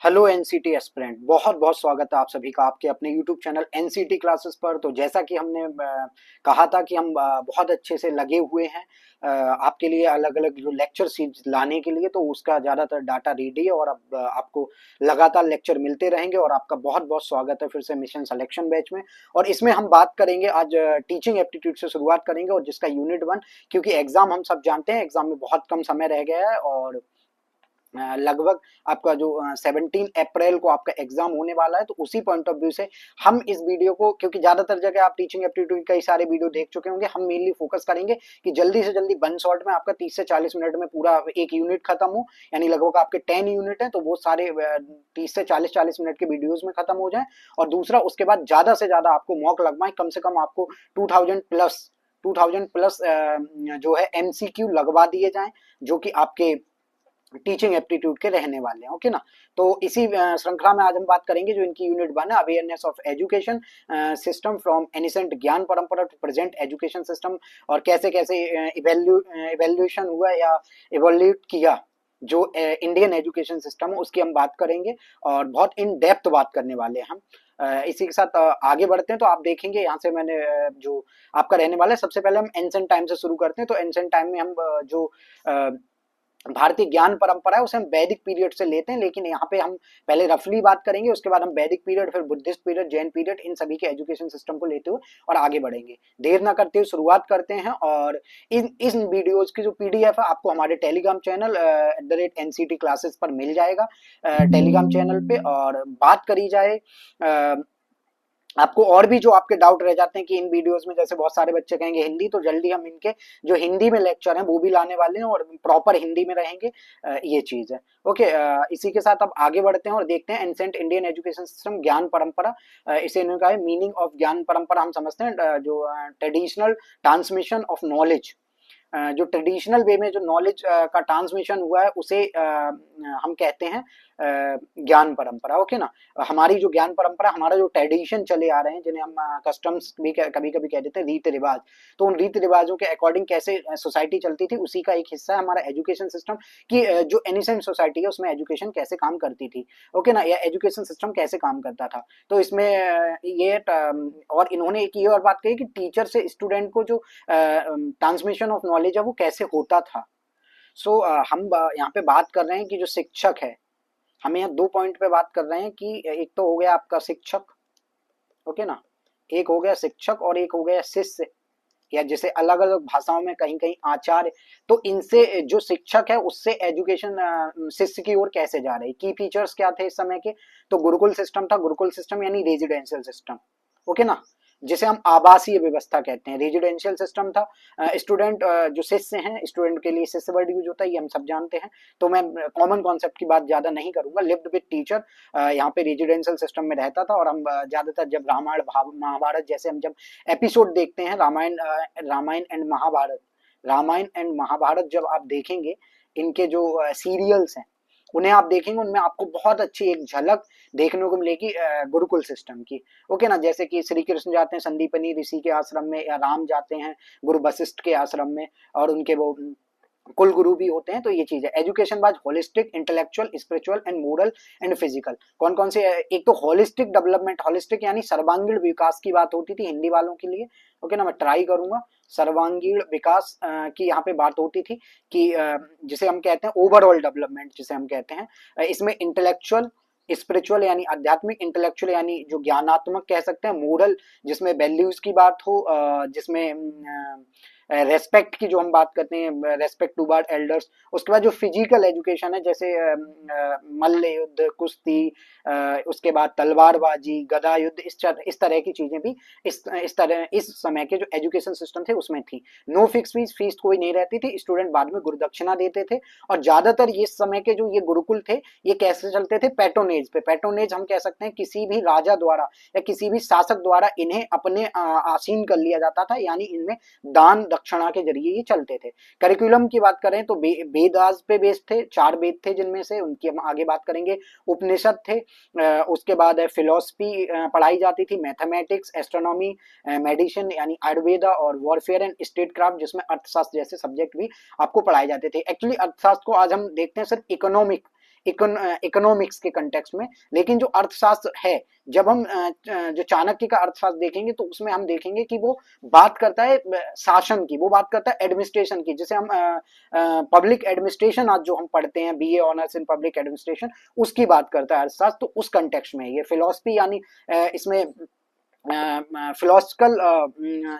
Hello NCT aspirant, बहुत बहुत स्वागत है आप सभी का आपके अपने यूट्यूब चैनल एनसीटी क्लासेस पर। तो जैसा कि हमने कहा था कि हम बहुत अच्छे से लगे हुए हैं आपके लिए अलग अलग जो लेक्चर सीरीज लाने के लिए, तो उसका ज़्यादातर डाटा रेडी है और अब आपको लगातार लेक्चर मिलते रहेंगे। और आपका बहुत बहुत स्वागत है फिर से मिशन सिलेक्शन बैच में। और इसमें हम बात करेंगे आज टीचिंग एप्टीट्यूड से शुरुआत करेंगे, और जिसका यूनिट 1, क्योंकि एग्जाम हम सब जानते हैं एग्जाम में बहुत कम समय रह गया है और लगभग आपका जो 17 अप्रैल को आपका एग्जाम होने वाला है। तो उसी पॉइंट ऑफ व्यू से हम इस वीडियो को, क्योंकि ज्यादातर जगह आप टीचिंग एप्टीट्यूड कई सारे वीडियो देख चुके होंगे, हम मेनली फोकस करेंगे कि जल्दी से जल्दी वन शॉट में आपका 30 से 40 मिनट में पूरा एक यूनिट खत्म हो। यानी लगभग आपके 10 यूनिट है तो वो सारे 30 से 40 मिनट के वीडियोज में खत्म हो जाए। और दूसरा, उसके बाद ज्यादा से ज्यादा आपको मॉक लगवाएं, कम से कम आपको 2000 प्लस जो है एमसीक्यू लगवा दिए जाएं, जो कि आपके टीचिंग एप्टीट्यूड के रहने वाले हैं। ओके ना। तो इसी श्रृंखला में आज हम बात करेंगे जो इनकी यूनिट 1 है, awareness of education system from ancient ज्ञान परंपरा टू प्रेजेंट एजुकेशन सिस्टम, और कैसे कैसे इवेल्यूएशन हुआ या इवोल्यूट किया जो इंडियन एजुकेशन सिस्टम है, उसकी हम बात करेंगे और बहुत इन डेप्थ बात करने वाले हैं हम। इसी के साथ आगे बढ़ते हैं। तो आप देखेंगे यहाँ से मैंने जो आपका रहने वाला है, सबसे पहले हम एंसेंट टाइम से शुरू करते हैं। तो एंसेंट टाइम में हम जो भारतीय ज्ञान परंपरा है उसे हम वैदिक पीरियड से लेते हैं, लेकिन यहाँ पे हम पहले रफली बात करेंगे, उसके बाद हम वैदिक पीरियड, फिर बुद्धिस्ट पीरियड, जैन पीरियड, इन सभी के एजुकेशन सिस्टम को लेते हुए और आगे बढ़ेंगे। देर ना करते हुए शुरुआत करते हैं। और इन वीडियोज की जो पीडीएफ है आपको हमारे टेलीग्राम चैनल @NCT क्लासेस पर मिल जाएगा टेलीग्राम चैनल पे। और बात करी जाए आपको और भी जो आपके डाउट रह जाते हैं कि इन वीडियोस में, जैसे बहुत सारे बच्चे कहेंगे हिंदी, तो जल्दी हम इनके जो हिंदी में लेक्चर हैं वो भी लाने वाले हैं और प्रॉपर हिंदी में रहेंगे। ये चीज है। ओके। इसी के साथ अब आगे बढ़ते हैं और देखते हैं एंसेंट इंडियन एजुकेशन सिस्टम ज्ञान परंपरा। इसे इन्होंने कहा है मीनिंग ऑफ ज्ञान परंपरा। हम समझते हैं जो ट्रेडिशनल ट्रांसमिशन ऑफ नॉलेज, जो ट्रेडिशनल वे में जो नॉलेज का ट्रांसमिशन हुआ है उसे हम कहते हैं ज्ञान परंपरा। ओके ना। हमारी जो ज्ञान परंपरा, हमारा जो ट्रेडिशन चले आ रहे हैं, जिन्हें हम कस्टम्स भी कभी कभी कह देते हैं, रीति रिवाज, तो उन रीति रिवाजों के अकॉर्डिंग कैसे सोसाइटी चलती थी, उसी का एक हिस्सा है हमारा एजुकेशन सिस्टम कि जो एनिसेंट सोसाइटी है उसमें एजुकेशन कैसे काम करती थी। ओके ना, या एजुकेशन सिस्टम कैसे काम करता था। तो इसमें और इन्होंने एक ये और बात कही कि टीचर से स्टूडेंट को जो ट्रांसमिशन ऑफ नॉलेज है वो कैसे होता था। सो हम यहाँ पे बात कर रहे हैं कि जो शिक्षक है, हम यहाँ 2 पॉइंट पे बात कर रहे हैं कि एक तो हो गया आपका शिक्षक, ओके ना, एक हो गया शिक्षक और एक हो गया शिष्य, या जैसे अलग अलग भाषाओं में कहीं कहीं आचार्य। तो इनसे जो शिक्षक है उससे एजुकेशन शिष्य की ओर कैसे जा रही, की फीचर्स क्या थे इस समय के। तो गुरुकुल सिस्टम था, गुरुकुल सिस्टम यानी रेजिडेंशियल सिस्टम, ओके ना, जिसे हम आवासीय व्यवस्था कहते हैं। रेजिडेंशियल सिस्टम था। स्टूडेंट जो शिष्य हैं, स्टूडेंट के लिए शिष्य वर्ड यूज होता है, ये हम सब जानते हैं। तो मैं कॉमन कॉन्सेप्ट की बात ज्यादा नहीं करूंगा। लिव्ड विद टीचर यहाँ पे रेजिडेंशियल सिस्टम में रहता था। और हम ज्यादातर जब रामायण महाभारत जैसे हम जब एपिसोड देखते हैं, रामायण एंड महाभारत, रामायण एंड महाभारत जब आप देखेंगे, इनके जो सीरियल्स हैं उन्हें आप देखेंगे, उनमें आपको बहुत अच्छी एक झलक देखने को मिलेगी गुरुकुल सिस्टम की। ओके ना, जैसे कि श्री कृष्ण जाते हैं संदीपनी ऋषि के आश्रम में, या राम जाते हैं गुरु वशिष्ठ के आश्रम में, और उनके वो कुल गुरु भी होते हैं। तो ये चीज है education was holistic, intellectual, spiritual and moral and physical. कौन कौन से, एक तो होलिस्टिक डेवलपमेंट, होलिस्टिक यानी सर्वांगीण विकास की बात होती थी हिंदी वालों के लिए। ओके ना, मैं ट्राई करूंगा। सर्वांगीण विकास की यहाँ पे बात होती थी कि जिसे हम कहते हैं ओवरऑल डेवलपमेंट जिसे हम कहते हैं। इसमें इंटेलेक्चुअल, स्पिरिचुअल यानी आध्यात्मिक, इंटेलेक्चुअल यानी जो ज्ञानात्मक कह सकते हैं, मोरल जिसमें वैल्यूज की बात हो, जिसमें रेस्पेक्ट की जो हम बात करते हैं, रेस्पेक्ट टू बार एल्डर्स। उसके बाद जो फिजिकल एजुकेशन है, जैसे मल्ल युद्ध, कुश्ती, उसके बाद तलवारबाजी, गदा युद्ध, इस तरह की चीजें भी इस तरह इस समय के जो एजुकेशन सिस्टम थे उसमें थी। नो फिक्स फीस, फीस कोई नहीं रहती थी, स्टूडेंट बाद में गुरुदक्षिणा देते थे। और ज्यादातर इस समय के जो ये गुरुकुल थे ये कैसे चलते थे, पैट्रोनेज पे। पैट्रोनेज हम कह सकते हैं किसी भी राजा द्वारा या किसी भी शासक द्वारा इन्हें अपने आसीन कर लिया जाता था, यानी इनमें दान दक्षिणा के जरिए ये चलते थे। करिकुलम की बात करें तो वेदास पे बेस्ड थे, 4 वेद थे जिनमें से, उनकी हम आगे बात करेंगे। उपनिषद थे, उसके बाद फिलोसफी पढ़ाई जाती थी, मैथमेटिक्स, एस्ट्रोनॉमी, मेडिसिन यानी आयुर्वेदा, और वॉरफेयर एंड स्टेट क्राफ्ट जिसमें अर्थशास्त्र जैसे सब्जेक्ट भी आपको पढ़ाए जाते थे। एक्चुअली अर्थशास्त्र को आज हम देखते हैं सिर्फ इकोनॉमिक्स के कंटेक्स्ट में। लेकिन जो अर्थशास्त्र है, जब हम जो चाणक्य का अर्थशास्त्र देखेंगे तो उसमें हम देखेंगे कि वो बात करता है शासन की, वो बात करता है एडमिनिस्ट्रेशन की, जिसे हम पब्लिक एडमिनिस्ट्रेशन आज जो हम पढ़ते हैं, BA honours in public administration, उसकी बात करता है अर्थशास्त्र। तो उस कंटेक्स्ट में ये फिलॉसफी यानी इसमें फिलोसफिकल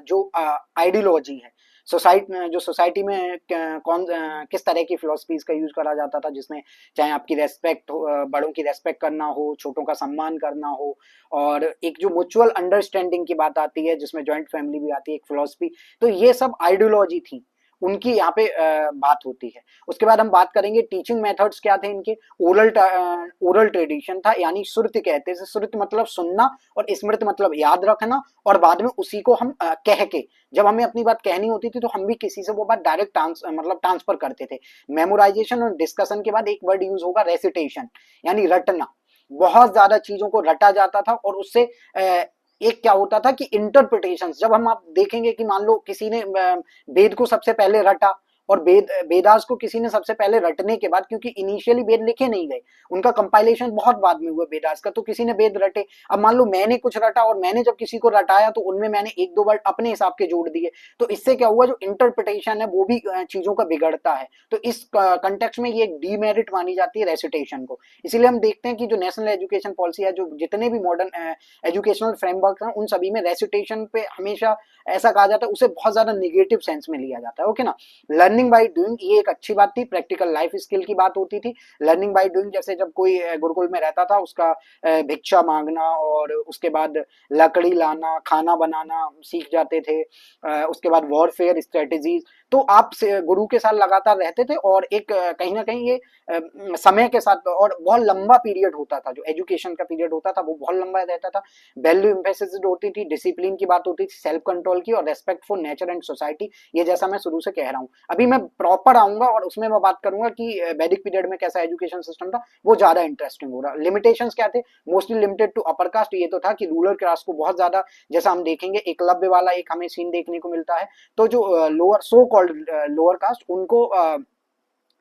जो आइडियोलॉजी है, सोसाइटी में कौन किस तरह की फिलोसफीज का यूज करा जाता था, जिसमें चाहे आपकी रेस्पेक्ट हो, बड़ों की रेस्पेक्ट करना हो, छोटों का सम्मान करना हो, और एक जो म्यूचुअल अंडरस्टैंडिंग की बात आती है जिसमें जॉइंट फैमिली भी आती है, एक फिलोसफी। तो ये सब आइडियोलॉजी थी, उनकी यहाँ पे बात होती है। उसके बाद हम बात करेंगे टीचिंग मेथड्स क्या थे इनके। ओरल ट्रेडिशन था, यानी श्रुति कहते हैं, श्रुति मतलब सुनना और स्मृति मतलब याद रखना, और बाद में उसी को हम कह के, जब हमें अपनी बात कहनी होती थी तो हम भी किसी से वो बात डायरेक्ट मतलब ट्रांसफर करते थे। मेमोराइजेशन और डिस्कशन के बाद एक वर्ड यूज होगा रेसिटेशन, यानी रटना। बहुत ज्यादा चीजों को रटा जाता था, और उससे एक क्या होता था कि इंटरप्रिटेशन, जब हम आप देखेंगे कि मान लो किसी ने वेद को सबसे पहले रटा, और वेदास को किसी ने सबसे पहले रटने के बाद, क्योंकि इनिशियली वेद लिखे नहीं गए, उनका कंपाइलेशन बहुत बाद में हुआ वेदास का, तो किसी ने वेद रटे। अब मान लो मैंने कुछ रटा, और मैंने जब किसी को रटाया तो उनमें मैंने एक दो वर्ड अपने हिसाब के जोड़ दिए, तो इससे क्या हुआ, जो इंटरप्रिटेशन है वो भी चीजों का बिगड़ता है। तो इस कंटेक्स्ट में ये डीमेरिट मानी जाती है रेसिटेशन को। इसीलिए हम देखते हैं कि जो नेशनल एजुकेशन पॉलिसी है, जो जितने भी मॉडर्न एजुकेशनल फ्रेमवर्क हैं, उन सभी में रेसिटेशन पे हमेशा ऐसा कहा जाता है, उसे बहुत ज्यादा निगेटिव सेंस में लिया जाता है। ओके ना। लर्निंग बाय डूइंग, ये एक अच्छी बात थी, प्रैक्टिकल लाइफ स्किल की बात होती थी। लर्निंग बाय डूइंग, जैसे जब कोई गुरुकुल में रहता था, उसका भिक्षा मांगना, और उसके बाद लकड़ी लाना, खाना बनाना सीख जाते थे। उसके बाद वॉरफेयर स्ट्रेटेजीज, तो आप गुरु के साथ लगातार रहते थे, और एक कहीं ना कहीं ये समय के साथ, और बहुत लंबा पीरियड होता था, जो एजुकेशन का पीरियड होता था वो बहुत लंबा रहता था। वैल्यू एम्फेसिस होती थी, डिसिप्लिन की बात होती थी, सेल्फ कंट्रोल की, और respect for nature and society. ये जैसा मैं शुरू से कह रहा हूँ, अभी मैं प्रॉपर आऊंगा और उसमें मैं बात करूंगा कि वैदिक पीरियड में कैसा एजुकेशन सिस्टम था, वो ज्यादा इंटरेस्टिंग हो रहा। लिमिटेशंस क्या थे, mostly limited to upper caste. ये तो था कि रूरल क्लास को बहुत ज्यादा, जैसा हम देखेंगे एकलव्य वाला एक हमें सीन देखने को मिलता है, तो जो lower so called lower caste, उनको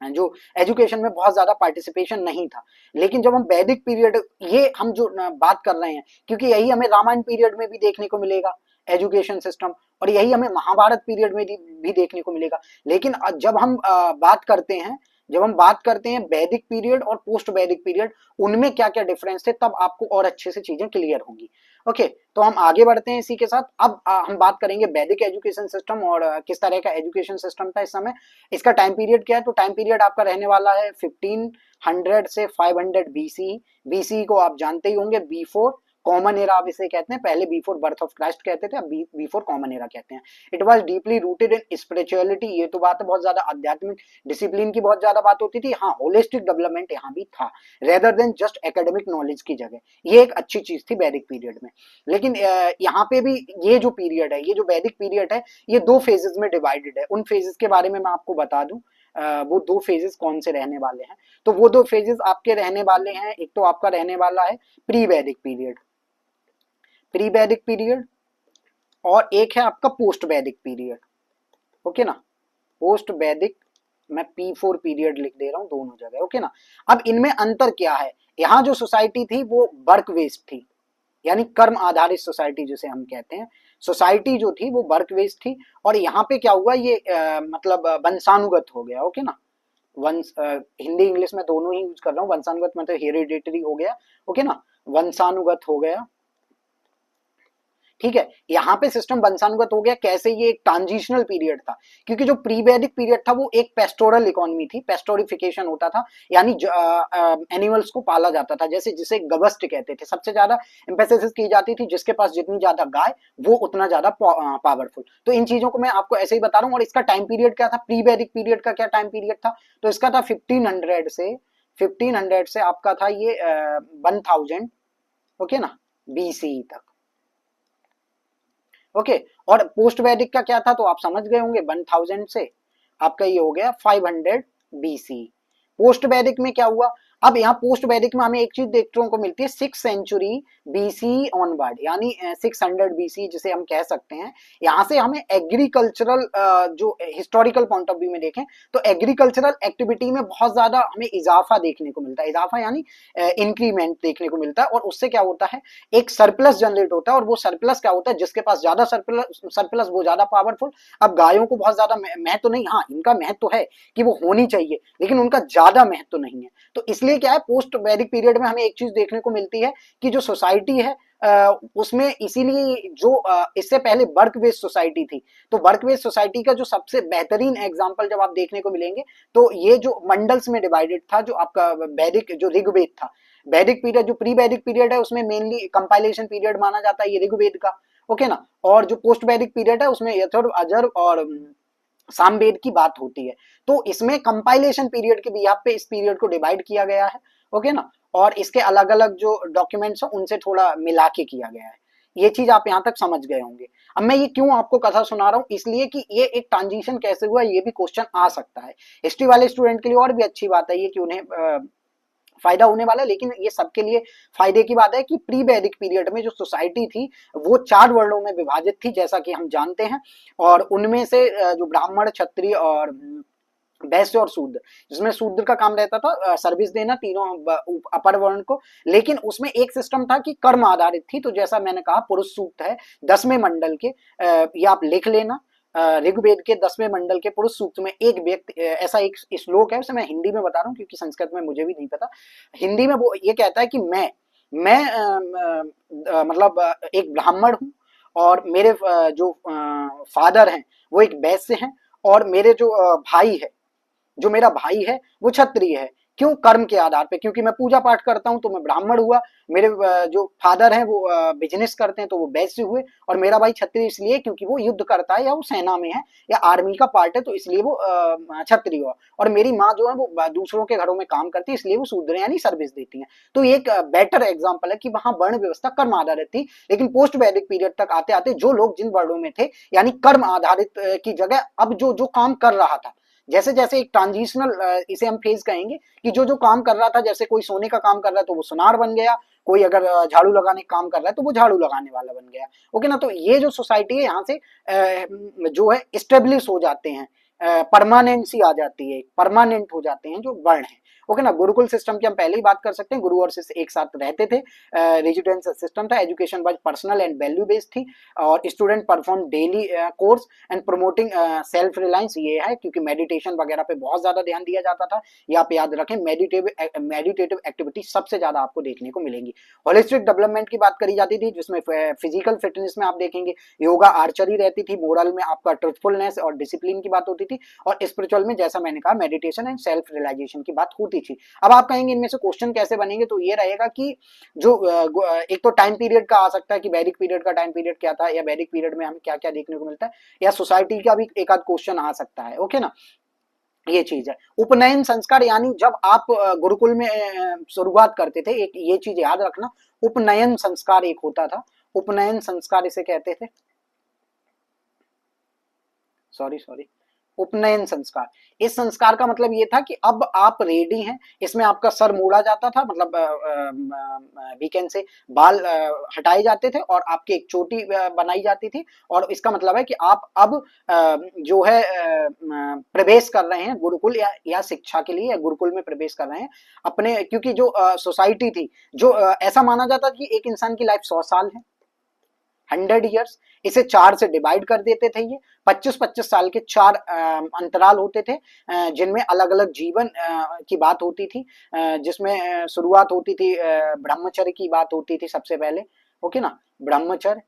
जो एजुकेशन में बहुत ज्यादा पार्टिसिपेशन नहीं था। लेकिन जब हम वैदिक पीरियड, ये हम जो बात कर रहे हैं, क्योंकि यही हमें रामायण पीरियड में भी देखने को मिलेगा एजुकेशन सिस्टम, और यही हमें महाभारत पीरियड में भी देखने को मिलेगा। लेकिन जब हम बात करते हैं वैदिक पीरियड और पोस्ट वैदिक पीरियड, उनमें क्या क्या डिफरेंस थे, तब आपको और अच्छे से चीजें क्लियर होंगी। ओके, तो हम आगे बढ़ते हैं इसी के साथ। अब हम बात करेंगे वैदिक एजुकेशन सिस्टम, और किस तरह का एजुकेशन सिस्टम था इस समय। इसका टाइम पीरियड क्या है, तो टाइम पीरियड आपका रहने वाला है 1500 से 500 बीसी। बीसी को आप जानते ही होंगे, बिफोर कॉमन एरा आप इसे कहते हैं, पहले बिफोर बर्थ ऑफ क्राइस्ट कहते थे, अब बिफोर कॉमन एरा कहते हैं। It was deeply rooted in spirituality, ये तो बात है, बहुत ज्यादा आध्यात्मिक डिसिप्लिन की बहुत ज्यादा बात होती थी। हाँ, होलिस्टिक डेवलपमेंट यहाँ भी था, rather than just academic knowledge की जगह। ये एक अच्छी चीज थी वैदिक पीरियड में। लेकिन यहाँ पे भी ये जो पीरियड है, ये जो वैदिक पीरियड है, ये दो फेजेस में डिवाइडेड है। उन फेजेस के बारे में मैं आपको बता दूं, वो दो फेजेस कौन से रहने वाले हैं। तो वो दो फेजेस आपके रहने वाले हैं, एक तो आपका रहने वाला है प्री वैदिक पीरियड, प्री वैदिक पीरियड, और एक है आपका पोस्ट वैदिक पीरियड। ओके ना, पोस्ट वैदिक, मैं P4 पीरियड लिख दे रहा हूं दोनों जगह। ओके ना। अब इनमें अंतर क्या है, यहां जो सोसाइटी थी वो वर्क बेस्ड थी, यानी कर्म आधारित सोसाइटी जिसे हम कहते हैं, सोसाइटी जो थी वो वर्क बेस्ड थी। और यहाँ पे क्या हुआ, ये मतलब वंशानुगत हो गया। ओके ना, वंश, हिंदी इंग्लिश में दोनों ही यूज कर रहा हूँ। वंशानुगत मतलब हेरिडेटरी हो गया। ओके ना, वंशानुगत हो गया, ठीक है। यहाँ पे सिस्टम वंशानुगत हो गया कैसे, ये एक ट्रांजिशनल पीरियड था, क्योंकि जो प्री वैदिक पीरियड था वो एक पेस्टोरल इकोनॉमी थी, पेस्टोरिफिकेशन होता था, यानी एनिमल्स को पाला जाता था, जैसे जिसे गवस्ट कहते थे। सबसे ज्यादा एम्फेसिस की जाती थी, जिसके पास जितनी ज्यादा गाय वो उतना ज्यादा पावरफुल। तो इन चीजों को मैं आपको ऐसे ही बता रहा हूँ। और इसका टाइम पीरियड क्या था, प्री वैदिक पीरियड का क्या टाइम पीरियड था, तो इसका था 1500 से आपका था ये 1000, ओके ना, बीसी तक। ओके, और पोस्ट वैदिक का क्या था, तो आप समझ गए होंगे, 1000 से आपका ये हो गया 500 बीसी। पोस्ट वैदिक में क्या हुआ, अब यहाँ पोस्ट वैदिक में हमें एक चीज देखने को मिलती है 6th century BC ऑनवर्ड, यानी 600 BC जिसे हम कह सकते हैं। यहाँ से हमें एग्रीकल्चरल जो हिस्टोरिकल पॉइंट ऑफ व्यू में देखें तो एग्रीकल्चरल एक्टिविटी में बहुत ज्यादा हमें इजाफा देखने को मिलता है, इजाफा यानी इंक्रीमेंट देखने को मिलता है। और उससे क्या होता है, एक सरप्लस जनरेट होता है, और वो सरप्लस क्या होता है, जिसके पास ज्यादा सरप्लस वो ज्यादा पावरफुल। अब गायों को बहुत ज्यादा महत्व नहीं, हाँ इनका महत्व है कि वो होनी चाहिए, लेकिन उनका ज्यादा महत्व नहीं है। तो इसलिए क्या है, पोस्ट वैदिक पीरियड में हमें एक चीज देखने को मिलती है कि जो सोसाइटी है उसमें, इसीलिए जो इससे पहले वर्क बेस्ड सोसाइटी थी, तो वर्क बेस्ड सोसाइटी का जो सबसे बेहतरीन एग्जांपल जब आप देखने को मिलेंगे तो ये जो मंडल्स में डिवाइडेड था, जो आपका वैदिक जो ऋग्वेद था, वैदिक पीरियड जो प्री वैदिक पीरियड है उसमें मेनली कंपाइलेशन पीरियड माना जाता है ये ऋग्वेद का, ओके ना। और जो पोस्ट वैदिक पीरियड है उसमें यथर्व, अजर्व और सामवेद की बात होती है। तो इसमें कंपाइलेशन पीरियड के बिहाफ पे इस पीरियड को डिवाइड किया गया है, ओके ना। और इसके अलग अलग जो डॉक्यूमेंट्स हैं उनसे थोड़ा मिला के किया गया है। ये चीज आप यहाँ तक समझ गए होंगे। अब मैं ये क्यों आपको कथा सुना रहा हूँ, इसलिए कि ये एक ट्रांजिशन कैसे हुआ ये भी क्वेश्चन आ सकता है। हिस्ट्री वाले स्टूडेंट के लिए और भी अच्छी बात है ये कि उन्हें फायदा होने वाला है, लेकिन ये सबके लिए फायदे की बात है कि प्री वैदिक पीरियड में जो सोसाइटी थी वो 4 वर्णों में विभाजित थी, जैसा कि हम जानते हैं। और उनमें से जो ब्राह्मण, क्षत्रिय और वैश्य और शूद्र, जिसमें शूद्र का काम रहता था सर्विस देना तीनों अपर वर्ण को, लेकिन उसमें एक सिस्टम था कि कर्म आधारित थी। तो जैसा मैंने कहा पुरुष सूक्त है 10वें मंडल के, ये आप लिख लेना, ऋग्वेद के 10वें मंडल के पुरुष सूक्त में एक व्यक्ति, ऐसा एक श्लोक है, उसे मैं हिंदी में बता रहा हूँ क्योंकि संस्कृत में मुझे भी नहीं पता। हिंदी में वो ये कहता है कि मैं मतलब एक ब्राह्मण हूँ, और मेरे जो फादर हैं वो एक वैश्य हैं, और मेरे जो भाई है, जो मेरा भाई है वो क्षत्रिय है। क्यों? कर्म के आधार पे, क्योंकि मैं पूजा पाठ करता हूं तो मैं ब्राह्मण हुआ, मेरे जो फादर हैं वो बिजनेस करते हैं तो वो वैश्य हुए, और मेरा भाई क्षत्रिय इसलिए क्योंकि वो युद्ध करता है या वो सेना में है या आर्मी का पार्ट है तो इसलिए वो क्षत्रिय हुआ, और मेरी माँ जो है वो दूसरों के घरों में काम करती है इसलिए वो शूद्र यानी सर्विस देती है। तो एक बेटर एग्जाम्पल है कि वहां वर्ण व्यवस्था कर्म आधारित थी, लेकिन पोस्ट वैदिक पीरियड तक आते आते जो लोग जिन वर्णों में थे यानी कर्म आधारित की जगह अब जो जो काम कर रहा था, जैसे जैसे एक ट्रांजिशनल इसे हम फेज कहेंगे कि जो जो काम कर रहा था, जैसे कोई सोने का काम कर रहा है तो वो सुनार बन गया, कोई अगर झाड़ू लगाने का काम कर रहा है तो वो झाड़ू लगाने वाला बन गया, ओके ना। तो ये जो सोसाइटी है यहाँ से जो है स्टेब्लिश हो जाते हैं, परमानेंसी आ जाती है, परमानेंट हो जाते हैं जो वर्ण है, ओके ना। गुरुकुल सिस्टम की हम पहले ही बात कर सकते हैं, गुरु और शिष्य एक साथ रहते थे, रेजिडेंशियल सिस्टम था, education was personal and value based थी, और student perform daily course and promoting self reliance, ये है क्योंकि मेडिटेशन वगैरह पे बहुत ज्यादा ध्यान दिया जाता था। ये आप याद रखें, मेडिटेटिव एक्टिविटी सबसे ज्यादा आपको देखने को मिलेंगी। होलिस्टिक डेवलपमेंट की बात करी जाती थी, जिसमें फिजिकल फिटनेस में आप देखेंगे योगा, आर्चरी रहती थी, मोरल में आपका ट्रुथफुलनेस और डिसिप्लिन की बात होती थी, और स्पिरिचुअल में जैसा मैंने कहा मेडिटेशन एंड सेल्फ रियलाइजेशन की बात होती थी। अब आप कहेंगे इनमें से क्वेश्चन कैसे बनेंगे, तो ये रहेगा कि जो एक तो टाइम पीरियड का आ सकता है कि वैदिक पीरियड का टाइम पीरियड क्या था, या वैदिक पीरियड में हमें क्या क्या देखने को मिलता है, या सोसाइटी का भी एक आध क्वेश्चन आ सकता है, ओके ना। ये चीज है। उपनयन संस्कार यानी जब आप गुरुकुल में शुरुआत करते थे, एक ये चीज याद रखना, उपनयन संस्कार एक होता था, उपनयन संस्कार इसे कहते थे, सॉरी उपनयन संस्कार। इस संस्कार का मतलब ये था कि अब आप रेडी हैं, इसमें आपका सर मोड़ा जाता था, मतलब वीकेंड से बाल हटाए जाते थे और आपकी एक चोटी बनाई जाती थी, और इसका मतलब है कि आप अब जो है प्रवेश कर रहे हैं गुरुकुल या शिक्षा के लिए, या गुरुकुल में प्रवेश कर रहे हैं अपने, क्योंकि जो सोसाइटी थी, जो ऐसा माना जाता कि एक इंसान की लाइफ 100 साल है, 100 ईयर्स, इसे 4 से डिवाइड कर देते थे। ये 25-25 साल के 4 अंतराल होते थे, जिनमें अलग अलग जीवन की बात होती थी, जिसमें शुरुआत होती थी ब्रह्मचर्य की बात होती थी सबसे पहले, ओके ना। ब्रह्मचर्य,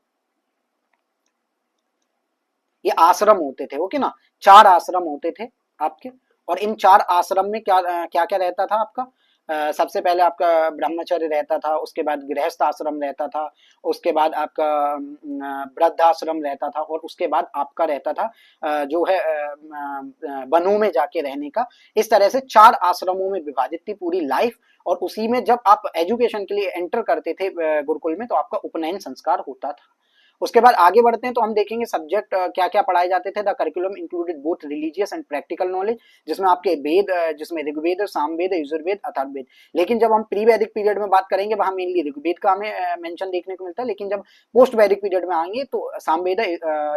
ये आश्रम होते थे, ओके ना, 4 आश्रम होते थे आपके, और इन 4 आश्रम में क्या क्या क्या रहता था आपका, सबसे पहले आपका ब्रह्मचर्य रहता था, उसके बाद गृहस्थ आश्रम रहता था, उसके बाद आपका वृद्धाश्रम रहता था, और उसके बाद आपका रहता था जो है वनों में जाके रहने का। इस तरह से 4 आश्रमों में विभाजित थी पूरी लाइफ, और उसी में जब आप एजुकेशन के लिए एंटर करते थे गुरुकुल में तो आपका उपनयन संस्कार होता था। उसके बाद आगे बढ़ते हैं तो हम देखेंगे सब्जेक्ट क्या क्या पढ़ाए जाते थे। The curriculum included both religious and practical knowledge, जिसमें आपके वेद, जिसमें ऋग्वेद, सामवेद, यजुर्वेद, अथर्ववेद। लेकिन जब हम प्री वैदिक पीरियड में बात करेंगे वहां मेनली ऋग्वेद का हमें मेंशन देखने को मिलता है, लेकिन जब पोस्ट वैदिक पीरियड में आएंगे तो सामवेद,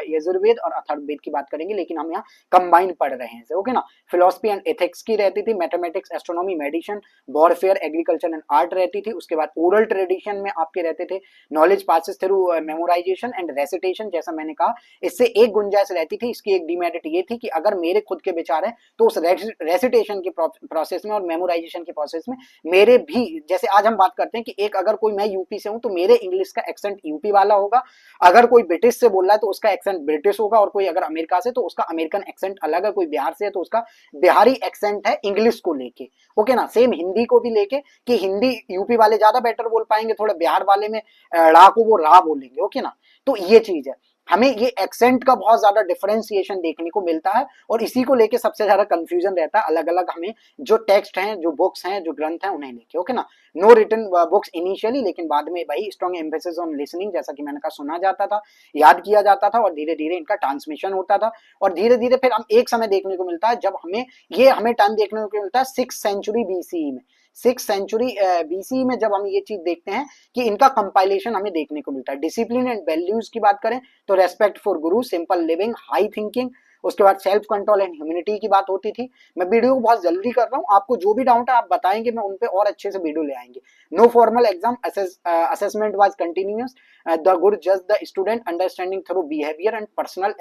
यजुर्वेद और अथर्ववेद की बात करेंगे, लेकिन हम यहाँ कंबाइन पढ़ रहे हैं, ओके ना। फिलोसफी एंड एथिक्स की रहती थी, mathematics, astronomy, medicine, warfare, agriculture and art रहती थी। उसके बाद ओरल ट्रेडिशन में आपके रहते थे knowledge passes through memorisation and recitation, जैसा मैंने कहा। इससे एक गुंजाइश रहती थी, इसकी एक डिमेरिट ये थी कि अगर मेरे खुद के विचार हैं तो उस रेसिटेशन की प्रोसेस में और मेमोराइजेशन की प्रोसेस में मेरे भी, जैसे आज हम बात करते हैं कि एक अगर कोई मैं यूपी से हूं तो मेरे इंग्लिश का एक्सेंट यूपी वाला होगा, अगर कोई ब्रिटिश से बोल रहा है तो उसका एक्सेंट ब्रिटिश होगा, और कोई अगर अमेरिका से तो उसका अमेरिकन एक्सेंट अलग है, कोई बिहार से है तो उसका बिहारी एक्सेंट है इंग्लिश को लेके, ओके ना। सेम हिंदी को भी लेके कि हिंदी यूपी वाले ज्यादा बेटर बोल पाएंगे, थोड़ा बिहार वाले में रा को वो रा बोलेंगे, ओके ना। तो ये चीज है, हमें ये एक्सेंट का बहुत ज्यादा डिफरेंशिएशन देखने को मिलता है, और इसी को लेके सबसे ज्यादा कंफ्यूजन रहता है अलग अलग हमें जो टेक्स्ट हैं, जो बुक्स हैं, जो ग्रंथ हैं उन्हें लेके, ओके ना। नो रिटन बुक्स इनिशियली, लेकिन बाद में भाई स्ट्रॉन्ग एम्फेसिस ऑन लिसनिंग, जैसा कि मैंने कहा, सुना जाता था, याद किया जाता था, और धीरे धीरे इनका ट्रांसमिशन होता था। और धीरे धीरे फिर हम एक समय देखने को मिलता है जब हमें टाइम देखने को मिलता है 6th सेंचुरी बीसीई में। 6th सेंचुरी बीसी में जब हम ये चीज देखते हैं कि इनका कंपाइलेशन हमें देखने को मिलता है। डिसिप्लिन एंड वैल्यूज की बात करें तो respect for Guru, simple living, high thinking, उसके बाद सेल्फ कंट्रोल एंड ह्यूमिनिटी की बात होती थी। मैं वीडियो को बहुत जल्दी कर रहा हूँ, आपको जो भी डाउट है आप बताएंगे, मैं उन पे और अच्छे से वीडियो ले आएंगे। No formal exam, assessment was continuous, the guru जज the student understanding through behaviour and personal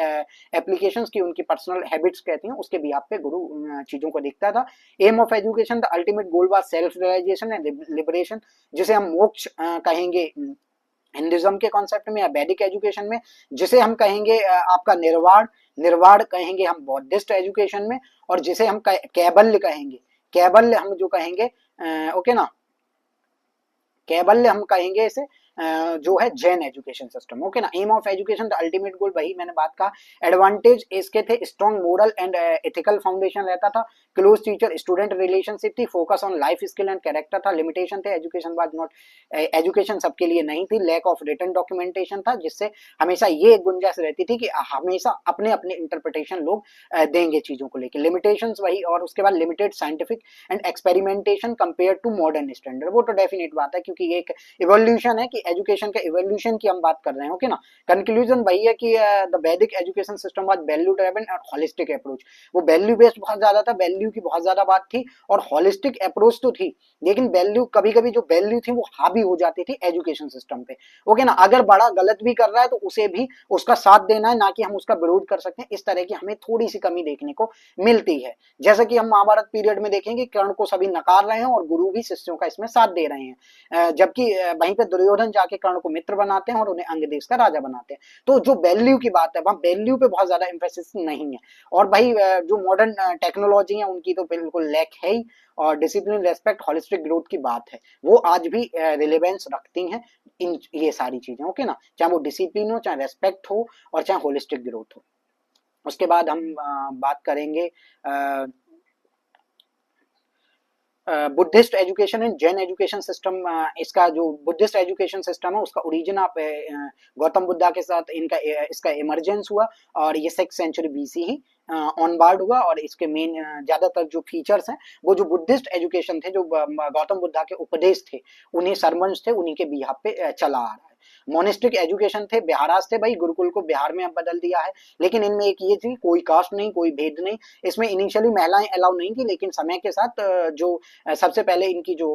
applications की उनकी पर्सनल हैबिट्स कहती हैं, उसके भी आप पे गुरु चीजों को देखता था। Aim of education, the ultimate goal was self realisation and liberation, जिसे हम मोक्ष कहेंगे हिंदुज्म के कॉन्सेप्ट में, या वैदिक एजुकेशन में, जिसे हम कहेंगे आपका निर्वाण, निर्वाण कहेंगे हम बौद्धिस्ट एजुकेशन में, और जिसे हम कैबल्य कहेंगे, कैबल्य हम जो कहेंगे, ओके ना, कैबल्य हम कहेंगे इसे, जो है जैन एजुकेशन सिस्टम, ओके ना। Aim of education, the ultimate goal, वही मैंने बात कहा। एडवांटेज इसके थे strong moral and ethical foundation रहता था, क्लोज टीचर स्टूडेंट रिलेशनशिप थी, focus on life skill and character था। लिमिटेशन थे, एजुकेशन वाज नॉट, एजुकेशन सबके लिए नहीं थी। लैक ऑफ रिटन डॉक्यूमेंटेशन था, जिससे हमेशा ये एक गुंजाइश रहती थी कि हमेशा अपने अपने इंटरप्रिटेशन लोग देंगे चीजों को लेकर। लिमिटेशन वही, और उसके बाद limited scientific and experimentation compare to modern standard, वो तो डेफिनेट बात है क्योंकि एक इवोल्यूशन है कि एजुकेशन के इवोल्यूशन की हम बात कर रहे हैं, ओके ना। कंक्लूजन वही है कि द वैदिक education system was value driven और होलिस्टिक अप्रोच, वो वैल्यू बेस्ड बहुत ज्यादा था, वैल्यू की बहुत ज्यादा बात थी, और होलिस्टिक अप्रोच तो थी, लेकिन वैल्यू कभी कभी जो वैल्यू थी वो हावी हो जाती थी एजुकेशन सिस्टम पे, ओके ना। अगर बड़ा गलत भी कर रहा है तो उसे भी उसका साथ देना है, ना कि हम उसका विरोध कर सकते हैं, इस तरह की हमें थोड़ी सी कमी देखने को मिलती है। जैसा कि हम महाभारत पीरियड में देखेंगे, कर्ण को सभी नकार रहे हैं और गुरु भी शिष्यों का इसमें साथ दे रहे हैं, जबकि वहीं पे दुर्योधन जाके कर्ण को मित्र बनाते हैं और उन्हें अंग देश का राजा बनाते हैं। तो जो वैल्यू की बात है वहां वैल्यू पे बहुत ज्यादा एम्फेसिस नहीं है, और भाई जो मॉडर्न टेक्नोलॉजी है उनकी तो बिल्कुल लैक है ही, और डिसिप्लिन, रेस्पेक्ट, होलिस्टिक ग्रोथ की बात है वो आज भी रिलेवेंस रखती हैं इन ये सारी चीजें, ओके ना, चाहे वो डिसिप्लिन हो, चाहे रेस्पेक्ट हो, और चाहे होलिस्टिक ग्रोथ हो। उसके बाद हम बात करेंगे Buddhist education and Jain education system. इसका जो बुद्धिस्ट एजुकेशन सिस्टम है उसका ओरिजिन आप गौतम बुद्धा के साथ इसका इमरजेंस हुआ, और ये 6th सेंचुरी बीसी ही ऑन बोर्ड हुआ, और इसके मेन ज्यादातर जो फीचर्स हैं वो जो बुद्धिस्ट एजुकेशन थे, जो गौतम बुद्धा के उपदेश थे, उन्हीं सरमंस थे, उन्हीं के बिहाफ पे चला आ रहा है। मोनिस्टिक एजुकेशन थे, बिहारास थे, भाई गुरुकुल को बिहार में अब बदल दिया है, लेकिन इनमें एक ये थी, कोई कास्ट नहीं, कोई भेद नहीं, इसमें इनिशियली महिलाएं अलाउ नहीं थी, लेकिन समय के साथ जो सबसे पहले इनकी जो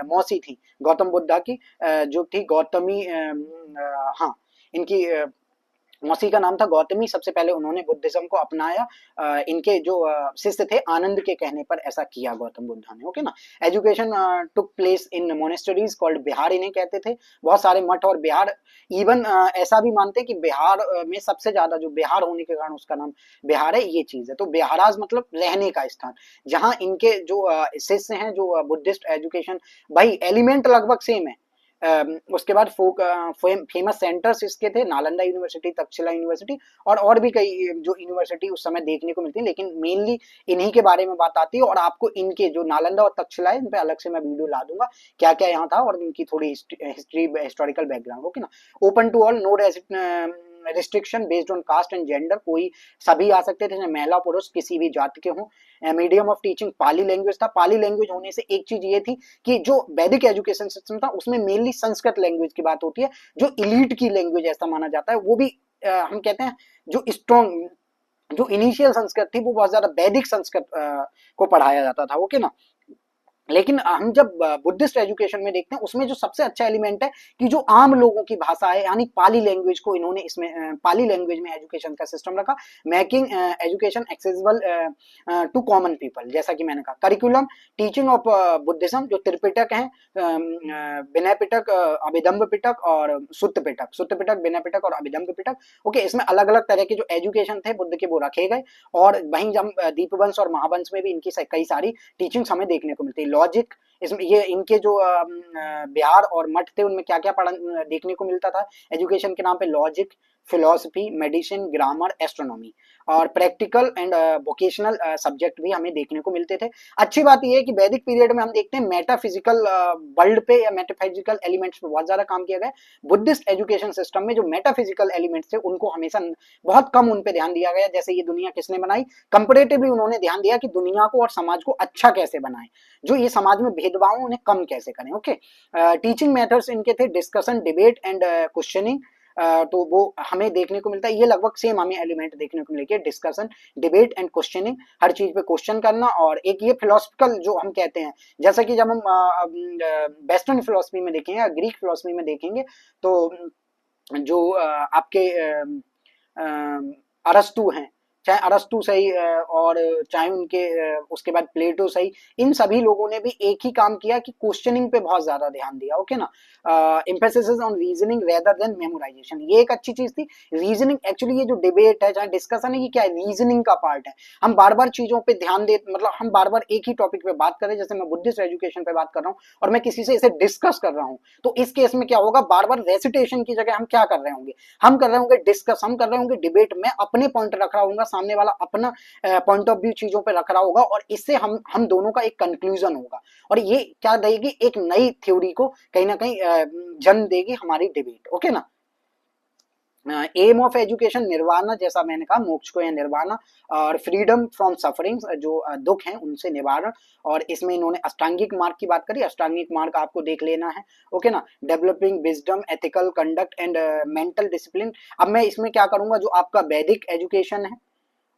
मौसी थी गौतम बुद्धा की, जो थी गौतमी, हाँ, इनकी मौसी का नाम था गौतमी, सबसे पहले उन्होंने बुद्धिज्म को अपनाया, इनके जो शिष्य थे आनंद के कहने पर ऐसा किया गौतम बुद्धा ने, ओके ना। Education took place in monasteries called vihar, इन्हें कहते थे, बहुत सारे मठ, और बिहार इवन ऐसा भी मानते हैं कि बिहार में सबसे ज्यादा, जो बिहार होने के कारण उसका नाम बिहार है, ये चीज है। तो बिहाराज मतलब रहने का स्थान, जहां इनके जो शिष्य हैं, जो बुद्धिस्ट एजुकेशन, भाई एलिमेंट लगभग सेम है, उसके बाद फेमस सेंटर्स इसके थे नालंदा यूनिवर्सिटी, तक्षशिला यूनिवर्सिटी और भी कई जो यूनिवर्सिटी उस समय देखने को मिलती है, लेकिन मेनली इन्हीं के बारे में बात आती है। और आपको इनके जो नालंदा और तक्षशिला है इन पे अलग से मैं वीडियो ला दूंगा क्या क्या यहाँ था और इनकी थोड़ी हिस्ट्री हिस्टोरिकल बैकग्राउंड। ओके ना। Open to all, no restriction based on caste and gender, कोई सभी आ सकते थे, महिला पुरुष किसी भी जाति के हों। Medium of teaching Pali language था। पाली लैंग्वेज होने से एक चीज ये थी कि जो वैदिक एजुकेशन सिस्टम था उसमें मेनली संस्कृत लैंग्वेज की बात होती है, जो इलीट की लैंग्वेज ऐसा माना जाता है। वो भी हम कहते हैं जो स्ट्रॉन्ग, जो इनिशियल संस्कृत थी वो बहुत ज्यादा वैदिक संस्कृत को पढ़ाया जाता था। ओके ना। लेकिन हम जब बुद्धिस्ट एजुकेशन में देखते हैं उसमें जो सबसे अच्छा एलिमेंट है कि जो आम लोगों की भाषा है, यानी पाली लैंग्वेज को इन्होंने इसमें पाली लैंग्वेज में एजुकेशन का सिस्टम रखा, making education accessible to common people. जैसा कि मैंने कहा करिकुलम टीचिंग ऑफ बुद्धिज्म, जो त्रिपिटक है, विनय पिटक, अभिधम्ब पिटक और सुत्त पिटक, विनय पिटक और अभिधम्ब पिटक। ओके, इसमें अलग अलग तरह के जो एजुकेशन थे बुद्ध के वो रखे गए। और वहीं जब दीपवंश और महावंश में भी इनकी कई सारी टीचिंग्स हमें देखने को मिलती है। लॉजिक, इसमें ये इनके जो बिहार और मठ थे उनमें क्या क्या देखने को मिलता था एजुकेशन के नाम पे, logic, philosophy, medicine, grammar, astronomy और प्रैक्टिकल एंड वोकेशनल सब्जेक्ट भी हमें देखने को मिलते थे। अच्छी बात यह है कि वैदिक पीरियड में हम देखते हैं मेटाफिजिकल वर्ल्ड पे या मेटाफिजिकल एलिमेंट्स पे बहुत ज्यादा काम किया गया। बुद्धिस्ट एजुकेशन सिस्टम में जो मेटाफिजिकल एलिमेंट्स थे उनको हमेशा बहुत कम उन पे ध्यान दिया गया। जैसे ये दुनिया किसने बनाई, कंपैरेटिवली उन्होंने ध्यान दिया कि दुनिया को और समाज को अच्छा कैसे बनाए, जो ये समाज में भेदभाव उन्हें कम कैसे करें। ओके, टीचिंग मेथड्स इनके थे डिस्कशन, डिबेट एंड क्वेश्चनिंग। तो वो हमें देखने को मिलता है, ये लगभग सेम हमें एलिमेंट देखने को मिलेंगे, डिस्कशन, डिबेट एंड क्वेश्चनिंग, हर चीज पे क्वेश्चन करना। और एक ये फिलोसफिकल जो हम कहते हैं, जैसा कि जब हम वेस्टर्न फिलोसफी में देखेंगे या ग्रीक फिलोसफी में देखेंगे तो जो आपके अरस्तु हैं, चाहे अरस्तु सही और चाहे उनके उसके बाद प्लेटो सही, इन सभी लोगों ने भी एक ही काम किया कि क्वेश्चनिंग पे बहुत ज्यादा ध्यान दिया। ओके ना। Emphasis on reasoning rather than memorisation, ये एक अच्छी चीज थी। रीजनिंग एक्चुअली ये जो डिबेट है चाहे डिस्कशन है, ये क्या है, रीजनिंग का पार्ट है। हम बार बार चीजों पे ध्यान दे, मतलब हम बार बार एक ही टॉपिक पे बात करें, जैसे मैं बुद्धिस्ट एजुकेशन पे बात कर रहा हूँ और मैं किसी से इसे डिस्कस कर रहा हूँ, तो इस केस में क्या होगा, बार बार रेसिटेशन की जगह हम क्या कर रहे होंगे, हम कर रहे होंगे डिस्कस, हम कर रहे होंगे डिबेट में, अपने पॉइंट रख रहा होगा, सामने वाला अपना पॉइंट ऑफ व्यू चीजों पे रख रहा होगा और इससे हम दोनों का एक कंक्लूजन होगा और ये क्या देगी, एक नई थ्योरी को कहीं ना कहीं जन्म देगी हमारी डिबेट। ओके ना। एम ऑफ एजुकेशन निर्वाणा, जैसा मैंने कहा मोक्ष को या निर्वाणा, और फ्रीडम फ्रॉम सफरिंग्स, जो दुख हैं उनसे निवारण। और इसमें इन्होंने अष्टांगिक मार्ग की बात करी, अष्टांगिक मार्ग आपको देख लेना है। ओके ना। Developing wisdom, ethical conduct and mental discipline. अब मैं इसमें क्या करूंगा, जो आपका वैदिक एजुकेशन है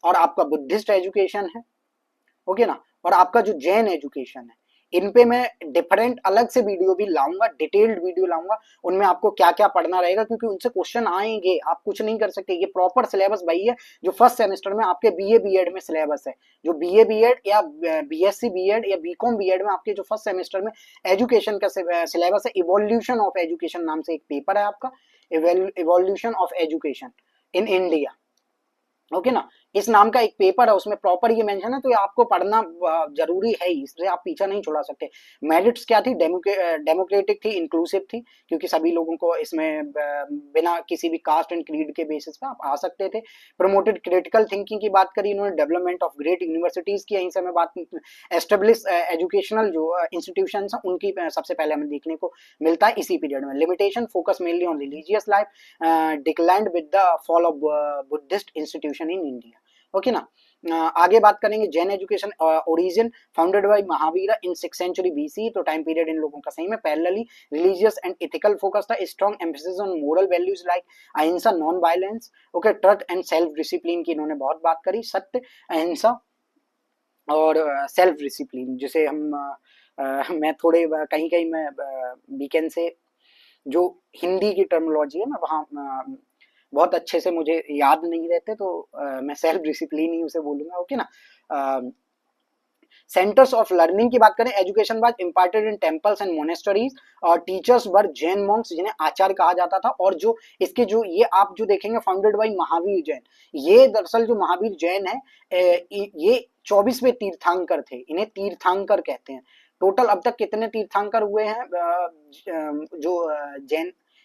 और आपका बुद्धिस्ट एजुकेशन है, ओके ना, और आपका जो जैन एजुकेशन है, इन पे मैं डिफरेंट अलग से वीडियो भी लाऊंगा, डिटेल्ड वीडियो लाऊंगा, उनमें आपको क्या क्या पढ़ना रहेगा, क्योंकि उनसे क्वेश्चन आएंगे, आप कुछ नहीं कर सकते। ये प्रॉपर सिलेबस वही है जो फर्स्ट सेमेस्टर में आपके बीए बीएड में सिलेबस है, जो बीए बीएड या बीएससी बीएड या बीकॉम बीएड में आपके जो फर्स्ट सेमेस्टर में एजुकेशन का सिलेबस है। इवोल्यूशन ऑफ एजुकेशन नाम से एक पेपर है आपका, evolution of education in India. Okay ना, इस नाम का एक पेपर है, उसमें प्रॉपर ये मेंशन है, तो ये आपको पढ़ना जरूरी है, इससे आप पीछा नहीं छुड़ा सकते। मेरिट्स क्या थी, डेमोक्रेटिक थी, इंक्लूसिव थी, क्योंकि सभी लोगों को इसमें बिना किसी भी कास्ट एंड क्रीड के बेसिस पे आप आ सकते थे। प्रमोटेड क्रिटिकल थिंकिंग की बात करी इन्होंने, डेवलपमेंट ऑफ ग्रेट यूनिवर्सिटीज की, यहीं से मैं बात, एस्टेब्लिश एजुकेशनल जो इंस्टीट्यूशन है उनकी सबसे पहले हमें देखने को मिलता है इसी पीरियड में। Limitation, focus mainly on religious life, declined with the fall of Buddhist institution in India. Okay ना। आगे बात करेंगे Jain education origin, founded by Mahavir in 6th century BC, तो टाइम पीरियड इन लोगों का सही में parallelly religious and ethical focus था, strong emphasis on moral values like ahimsa, non violence, okay, trust and self discipline की इन्होंने बहुत बात करी, सत्य, अहिंसा और सेल्फ डिसिप्लिन, जिसे हम मैं थोड़े कहीं कहीं मैं वीकेंड से जो हिंदी की टर्मिनोलॉजी है ना वहाँ बहुत अच्छे से मुझे याद नहीं रहते, तो मैं सेल्फ डिसिप्लिन ही उसे बोलूंगा। ओके ना। सेंटर्स ऑफ लर्निंग की बात करें, education was imparted in temples and monasteries, और टीचर्स वर जैन मॉन्क्स, जिन्हें आचार्य कहा जाता था। और जो इसके जो ये आप जो देखेंगे फाउंडेड बाय महावीर जैन, ये दरअसल जो महावीर जैन है ये 24वें तीर्थंकर थे, इन्हें तीर्थंकर कहते हैं। टोटल अब तक कितने तीर्थंकर हुए हैं जो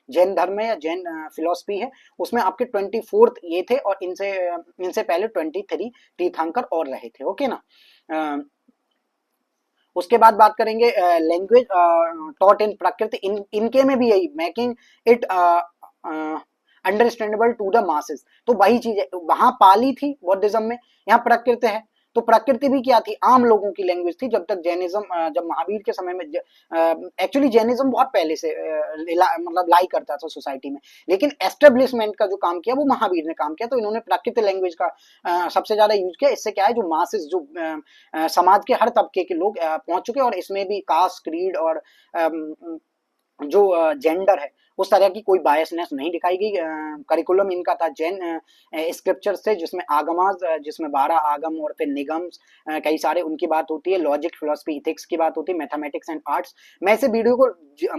जैन धर्म है या जैन फिलोसफी है, उसमें आपके 24th ये थे, और इनसे पहले 23 तीर्थंकर और रहे थे। ओके ना। उसके बाद बात करेंगे लैंग्वेज टॉट इन प्रकृति, इनके में भी यही, making it understandable to the masses. तो वही चीज है, वहां पाली थी बौद्धिज्म में, यहाँ प्रकृत है। तो प्रकृति भी क्या थी, आम लोगों की लैंग्वेज थी। जब तक जैनिज्म, जब महावीर के समय में, एक्चुअली जैनिज्म बहुत पहले से मतलब लाई करता था सोसाइटी में, लेकिन एस्टेब्लिशमेंट का जो काम किया वो महावीर ने काम किया। तो इन्होंने प्राकृत लैंग्वेज का सबसे ज्यादा यूज किया। इससे क्या है, जो मासेस, जो समाज के हर तबके के लोग पहुंच चुके, और इसमें भी कास्ट, क्रीड और जो जेंडर है उस तरह की कोई बायसनेस नहीं दिखाई गई। करिकुलम इनका था जैन स्क्रिप्चर्स से, जिसमें आगमास, जिसमें 12 आगम और फिर निगम्स कई सारे उनकी बात होती है, लॉजिक, फिलोसफी, इथिक्स की बात होती है, मैथमेटिक्स एंड आर्ट्स। मैं इसे वीडियो को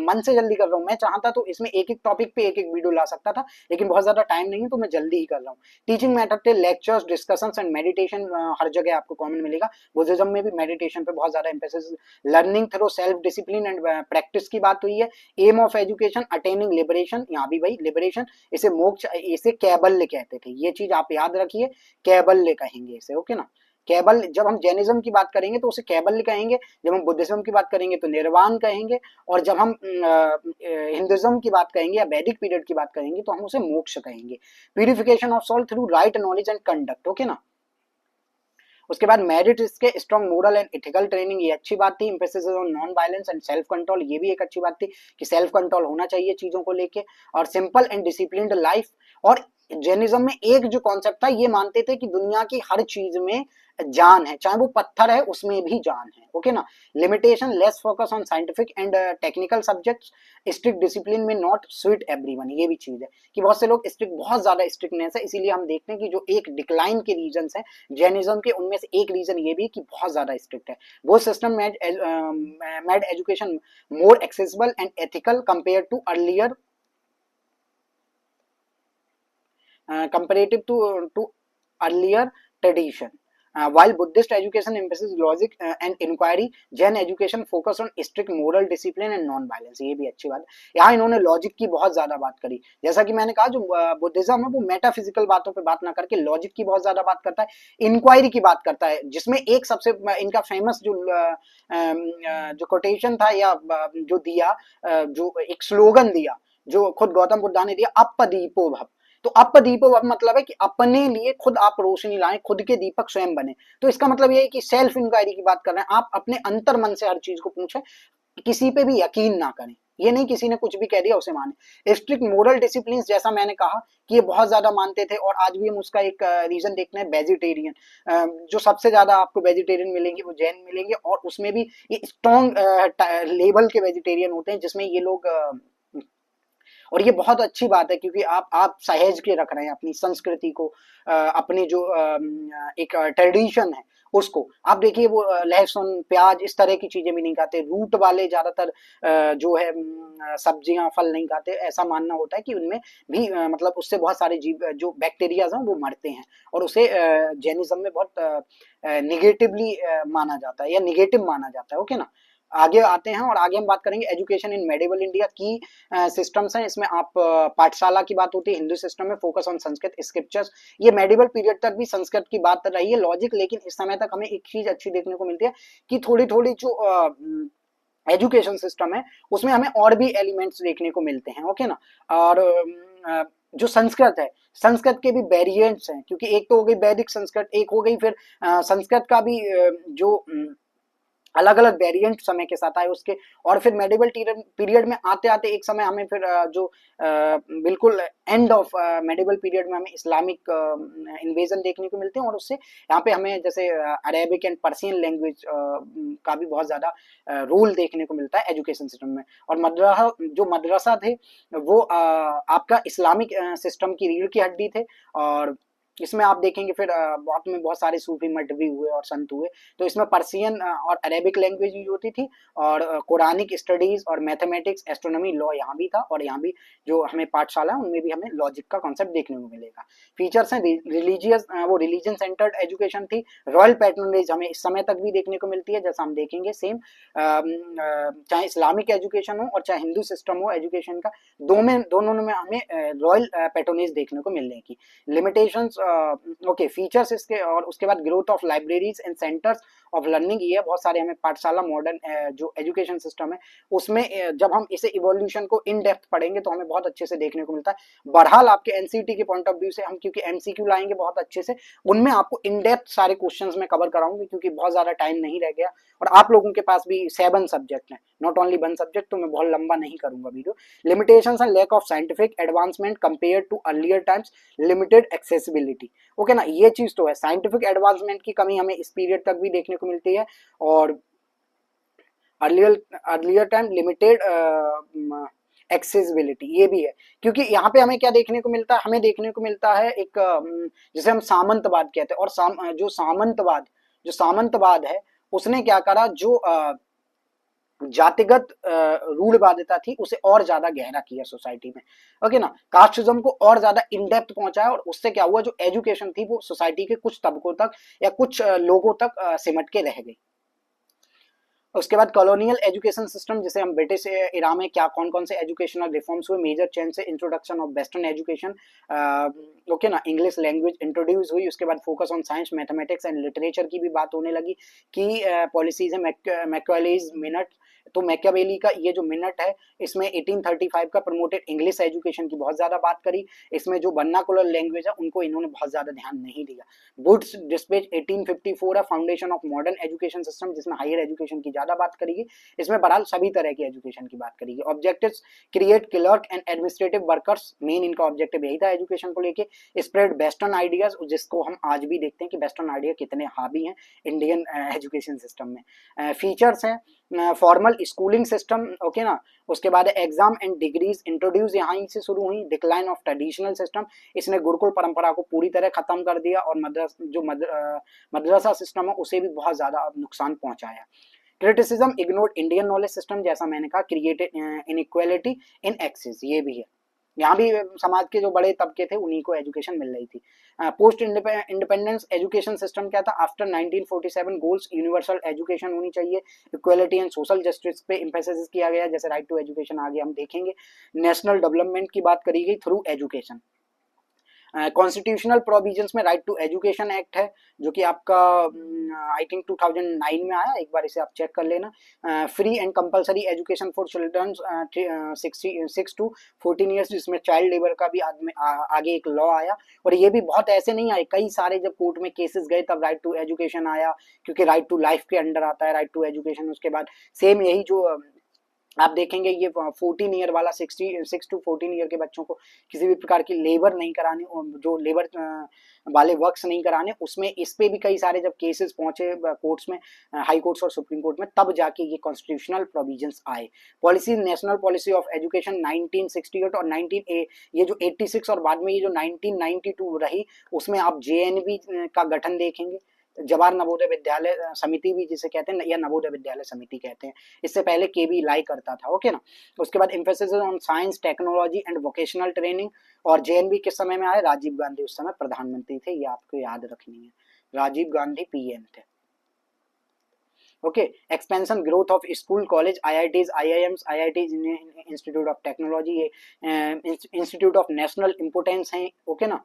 मन से जल्दी कर रहा हूँ, मैं चाहता तो इसमें एक एक टॉपिक पे एक एक वीडियो ला सकता था, लेकिन बहुत ज्यादा टाइम नहीं है तो मैं जल्दी ही कर रहा हूँ। टीचिंग मेथड थे लेक्चर्स, डिस्कशंस एंड मेडिटेशन, हर जगह आपको कॉमन मिलेगा। बुद्धिज्म में भी मेडिटेशन पे बहुत ज्यादा emphasis, learning through self discipline and practice की बात हुई है। Aim of education attaining liberation, यहाँ भी वही लिबरेशन, इसे मोक्ष, इसे कैबल्य कहते थे, ये चीज आप याद रखिए, कैबल्य कहेंगे इसे। ओके ना। कैबल, जब हम जैनिज्म की बात करेंगे तो उसे कैबल्य कहेंगे, जब हम बुद्धिज्म की बात करेंगे तो निर्वाण कहेंगे, और जब हम हिंदुज्म की बात करेंगे या वैदिक पीरियड की बात करेंगे तो हम उसे मोक्ष कहेंगे। Purification of soul through right knowledge and conduct. Okay ना। उसके बाद मेरिट, इसके strong moral and ethical training, ये अच्छी बात थी। Emphasis on non violence and self control, ये भी एक अच्छी बात थी कि सेल्फ कंट्रोल होना चाहिए चीजों को लेके। और सिंपल एंड डिसिप्लिन्ड लाइफ। और जैनिज्म में एक जो कॉन्सेप्ट था, ये मानते थे कि दुनिया की हर चीज में जान है, चाहे वो पत्थर है उसमें भी जान है। ओके ना। Limitation, less focus on scientific and technical subjects, strict discipline में नॉट स्वीट एवरीवन, ये भी चीज है कि बहुत से लोग स्ट्रिक्ट, बहुत ज्यादा स्ट्रिक्टनेस है, इसीलिए हम देखते हैं कि जो एक डिक्लाइन के रीजन है जैनिज्म के, उनमें से एक रीजन ये भी कि बहुत ज्यादा स्ट्रिक्ट है। वो system made education more accessible and ethical compare to earlier, comparative to earlier tradition. While Buddhist education emphasizes logic and inquiry, Jain education focus on strict moral discipline and non-violence, ये भी अच्छी बात है। यहाँ इन्होंने logic की बहुत ज्यादा बात करी, जैसा कि मैंने कहा जो बुद्धिज्म है वो मेटाफिजिकल बातों पे बात ना करके लॉजिक की बहुत ज्यादा बात करता है, इंक्वायरी की बात करता है, जिसमें एक सबसे इनका फेमस जो कोटेशन था या जो दिया, जो एक स्लोगन दिया जो खुद गौतम बुद्धा ने दिया, अपदीपो भव। तो अपदीपो भव मतलब है कि अपने लिए खुद आप रोशनी लाएं, खुद के दीपक स्वयं बने। तो इसका मतलब ये है कि सेल्फ इंक्वायरी की बात कर रहे हैं, आप अपने अंतर मन से हर चीज को पूछें, किसी पे भी यकीन ना करें, ये नहीं किसी ने कुछ भी कह दिया उसे माने। स्ट्रिक्ट मोरल डिसिप्लिन, जैसा मैंने कहा कि ये बहुत ज्यादा मानते थे, और आज भी हम उसका एक रीजन देखते हैं, वेजिटेरियन। जो सबसे ज्यादा आपको वेजिटेरियन मिलेंगे वो जैन मिलेंगे, और उसमें भी ये स्ट्रॉन्ग लेवल के वेजिटेरियन होते हैं, जिसमें ये लोग और ये बहुत अच्छी बात है, क्योंकि आप सहेज के रख रहे हैं अपनी संस्कृति को, अपनी जो एक ट्रेडिशन है उसको। आप देखिए वो लहसुन, प्याज, इस तरह की चीजें भी नहीं खाते, रूट वाले ज्यादातर जो है सब्जियां, फल नहीं खाते। ऐसा मानना होता है कि उनमें भी मतलब उससे बहुत सारे जीव, जो बैक्टीरियाज हैं वो मरते हैं, और उसे जैनिज्म में बहुत निगेटिवली माना जाता है या निगेटिव माना जाता है। ओके ना। आगे आते हैं, और आगे हम बात करेंगे एजुकेशन इन मेडिवल इंडिया की सिस्टम्स हैं। इसमें आप पाठशाला की बात होती है, हिंदू सिस्टम में फोकस ऑन संस्कृत स्क्रिप्चर्स, ये मेडिवल पीरियड तक भी संस्कृत की बात रही है, लॉजिक। लेकिन इस समय तक हमें एक चीज अच्छी देखने को मिलती है कि थोड़ी थोड़ी जो एजुकेशन सिस्टम है उसमें हमें और भी एलिमेंट्स देखने को मिलते हैं। ओके ना। और जो संस्कृत है, संस्कृत के भी वेरिएंट्स हैं, क्योंकि एक तो हो गई वैदिक संस्कृत, एक हो गई फिर संस्कृत का भी जो अलग अलग वेरिएंट समय के साथ आए उसके। और फिर मेडिवल पीरियड में आते आते एक समय हमें फिर जो बिल्कुल एंड ऑफ मेडिवल पीरियड में हमें इस्लामिक इन्वेजन देखने को मिलते हैं, और उससे यहाँ पे हमें जैसे अरेबिक एंड पर्शियन लैंग्वेज का भी बहुत ज्यादा रोल देखने को मिलता है एजुकेशन सिस्टम में। और मदरसा थे वो आपका इस्लामिक सिस्टम की रीढ़ की हड्डी थे, और इसमें आप देखेंगे फिर बहुत सारे सूफी मठ भी हुए और संत हुए। तो इसमें पर्सियन और अरेबिक लैंग्वेज यूज होती थी, और कुरानिक स्टडीज और मैथमेटिक्स, एस्ट्रोनॉमी, लॉ यहाँ भी था, और यहाँ भी जो हमें पाठशाला है उनमें भी हमें लॉजिक का कॉन्सेप्ट देखने को मिलेगा। फीचर्स हैं रिलीजियस, वो रिलीजन सेंटर्ड एजुकेशन थी। रॉयल पैटर्नेज हमें इस समय तक भी देखने को मिलती है, जैसा हम देखेंगे सेम, चाहे इस्लामिक एजुकेशन हो और चाहे हिंदू सिस्टम हो एजुकेशन का, दोनों में हमें रॉयल पैटर्नेज देखने को मिलेगी। लिमिटेशंस, ओके, फीचर्स इसके, और उसके बाद growth of libraries and centres of learning, ये बहुत सारे हमें पाठशाला मॉडर्न जो एजुकेशन सिस्टम है उसमें जब हम इसे इवोल्यूशन को इन डेप्थ पढ़ेंगे तो हमें बहुत अच्छे से देखने को मिलता है। बहरहाल आपके एनसीटी के पॉइंट ऑफ व्यू से हम क्योंकि एमसीक्यू लाएंगे बहुत अच्छे से, उनमें आपको इन डेप्थ सारे क्वेश्चंस में कवर कराऊंगी, क्योंकि बहुत ज्यादा टाइम नहीं रह गया और आप लोगों के पास भी 7 सब्जेक्ट हैं, नॉट ओनली 1 सब्जेक्ट, तो मैं बहुत लंबा नहीं करूंगा video. Limitations and lack of scientific advancement compare to earlier times, limited accessibility, okay ना, ये चीज तो है, साइंटिफिक एडवांसमेंट की कमी हमें इस पीरियड तक भी देखने को मिलती है, और अर्लियर टाइम लिमिटेड एक्सेसिबिलिटी ये भी है। क्योंकि यहाँ पे हमें क्या देखने को मिलता है, हमें देखने को मिलता है एक जिसे हम सामंतवाद कहते हैं, और जो सामंतवाद है उसने क्या करा, जो जातिगत रूढ़वादिता थी उसे और ज्यादा गहरा किया सोसाइटी में, ओके ना, कास्टिज्म को और ज्यादा इन डेप्थ पहुंचाया, और उससे क्या हुआ, जो एजुकेशन थी वो सोसाइटी के कुछ तबकों तक या कुछ लोगों तक सिमट के रह गई। उसके बाद कॉलोनियल एजुकेशन सिस्टम, जिसे हम ब्रिटिश इरा में क्या कौन कौन से एजुकेशनल रिफॉर्म्स हुए, मेजर चेंज से introduction of western education, okay ना, इंग्लिश लैंग्वेज इंट्रोड्यूस हुई, उसके बाद focus on science mathematics and literature की भी बात होने लगी, कि पॉलिसीज है मैकियावेलीज मिनट, तो मैकियावेली का ये जो मिनट है इसमें 1835 का प्रमोटेड इंग्लिश एजुकेशन की बहुत ज्यादा बात करी, इसमें जो वर्नाकुलर लैंग्वेज है उनको इन्होंने बहुत ज्यादा ध्यान नहीं दिया। वुड्स डिस्पैच 1854 है foundation of modern education system, जिसमें हायर एजुकेशन की ज्यादा बात करेगी, इसमें बहरहाल सभी तरह की एजुकेशन की बात करेगी। Objectives create clerk and administrative workers, main इनका ऑब्जेक्टिव यही था एजुकेशन को लेके। स्प्रेड वेस्टर्न आइडियाज, जिसको हम आज भी देखते हैं कि वेस्टर्न आइडिया कितने हावी हैं इंडियन एजुकेशन सिस्टम में। फीचर्स हैं फॉर्मल स्कूलिंग सिस्टम, ओके ना, उसके बाद एग्जाम एंड डिग्रीज इंट्रोड्यूस यहाँ से शुरू हुई। डिक्लाइन ऑफ ट्रेडिशनल सिस्टम, इसने गुरुकुल परंपरा को पूरी तरह खत्म कर दिया, और मदरसा सिस्टम है उसे भी बहुत ज्यादा नुकसान पहुंचाया। Criticism ignored Indian knowledge system, जैसा मैंने कहा, क्रिएटेड इनइक्वालिटी इन एक्सेस, ये भी है, यहाँ भी समाज के जो बड़े तबके थे उन्हीं को एजुकेशन मिल रही थी। पोस्ट इंडिपेंडेंस एजुकेशन सिस्टम क्या था, आफ्टर 1947 गोल्स यूनिवर्सल एजुकेशन होनी चाहिए, इक्वालिटी एंड सोशल जस्टिस पे एम्फेसिस किया गया, जैसे राइट टू एजुकेशन आगे हम देखेंगे। नेशनल डेवलपमेंट की बात करी गई थ्रू एजुकेशन। कॉन्स्टिट्यूशनल प्रोविजंस में राइट टू एजुकेशन एक्ट है, जो कि आपका आई थिंक 2009 में आया, एक बार इसे आप चेक कर लेना। Free and compulsory education for children 6 to 14 years, जिसमें चाइल्ड लेबर का भी आगे एक लॉ आया, और ये भी बहुत ऐसे नहीं आए, कई सारे जब कोर्ट में केसेस गए तब राइट टू एजुकेशन आया, क्योंकि राइट टू लाइफ के अंडर आता है राइट टू एजुकेशन। उसके बाद सेम यही जो आप देखेंगे ये 14 ईयर वाला 6 to 14 ईयर के बच्चों को किसी भी प्रकार की लेबर नहीं कराने, जो लेबर वाले वर्क्स नहीं कराने, उसमें इस पे भी कई सारे जब केसेस पहुंचे कोर्ट्स में, हाई कोर्ट्स और सुप्रीम कोर्ट में, तब जाके ये कॉन्स्टिट्यूशनल प्रोविजंस आए। Policy, national policy of education 1968 और 19 ये जो 86 और बाद में ये जो 1992 रही, उसमें आप जेएनवी का गठन देखेंगे, जवाहर नवोदय विद्यालय समिति भी जिसे कहते हैं, या नवोदय विद्यालय समिति कहते हैं, इससे पहले केवी लाई करता था, ओके ना। उसके बाद emphasis on science technology and vocational training, और जेएनवी किस समय में आए, राजीव गांधी उस समय प्रधानमंत्री थे, ये आपको याद रखनी है, राजीव गांधी पीएम थे, okay. Expansion growth of school college IITs IIMs IITs institute of technology, ये इंस्टीट्यूट ऑफ नेशनल इंपोर्टेंस हैं, ओके ना।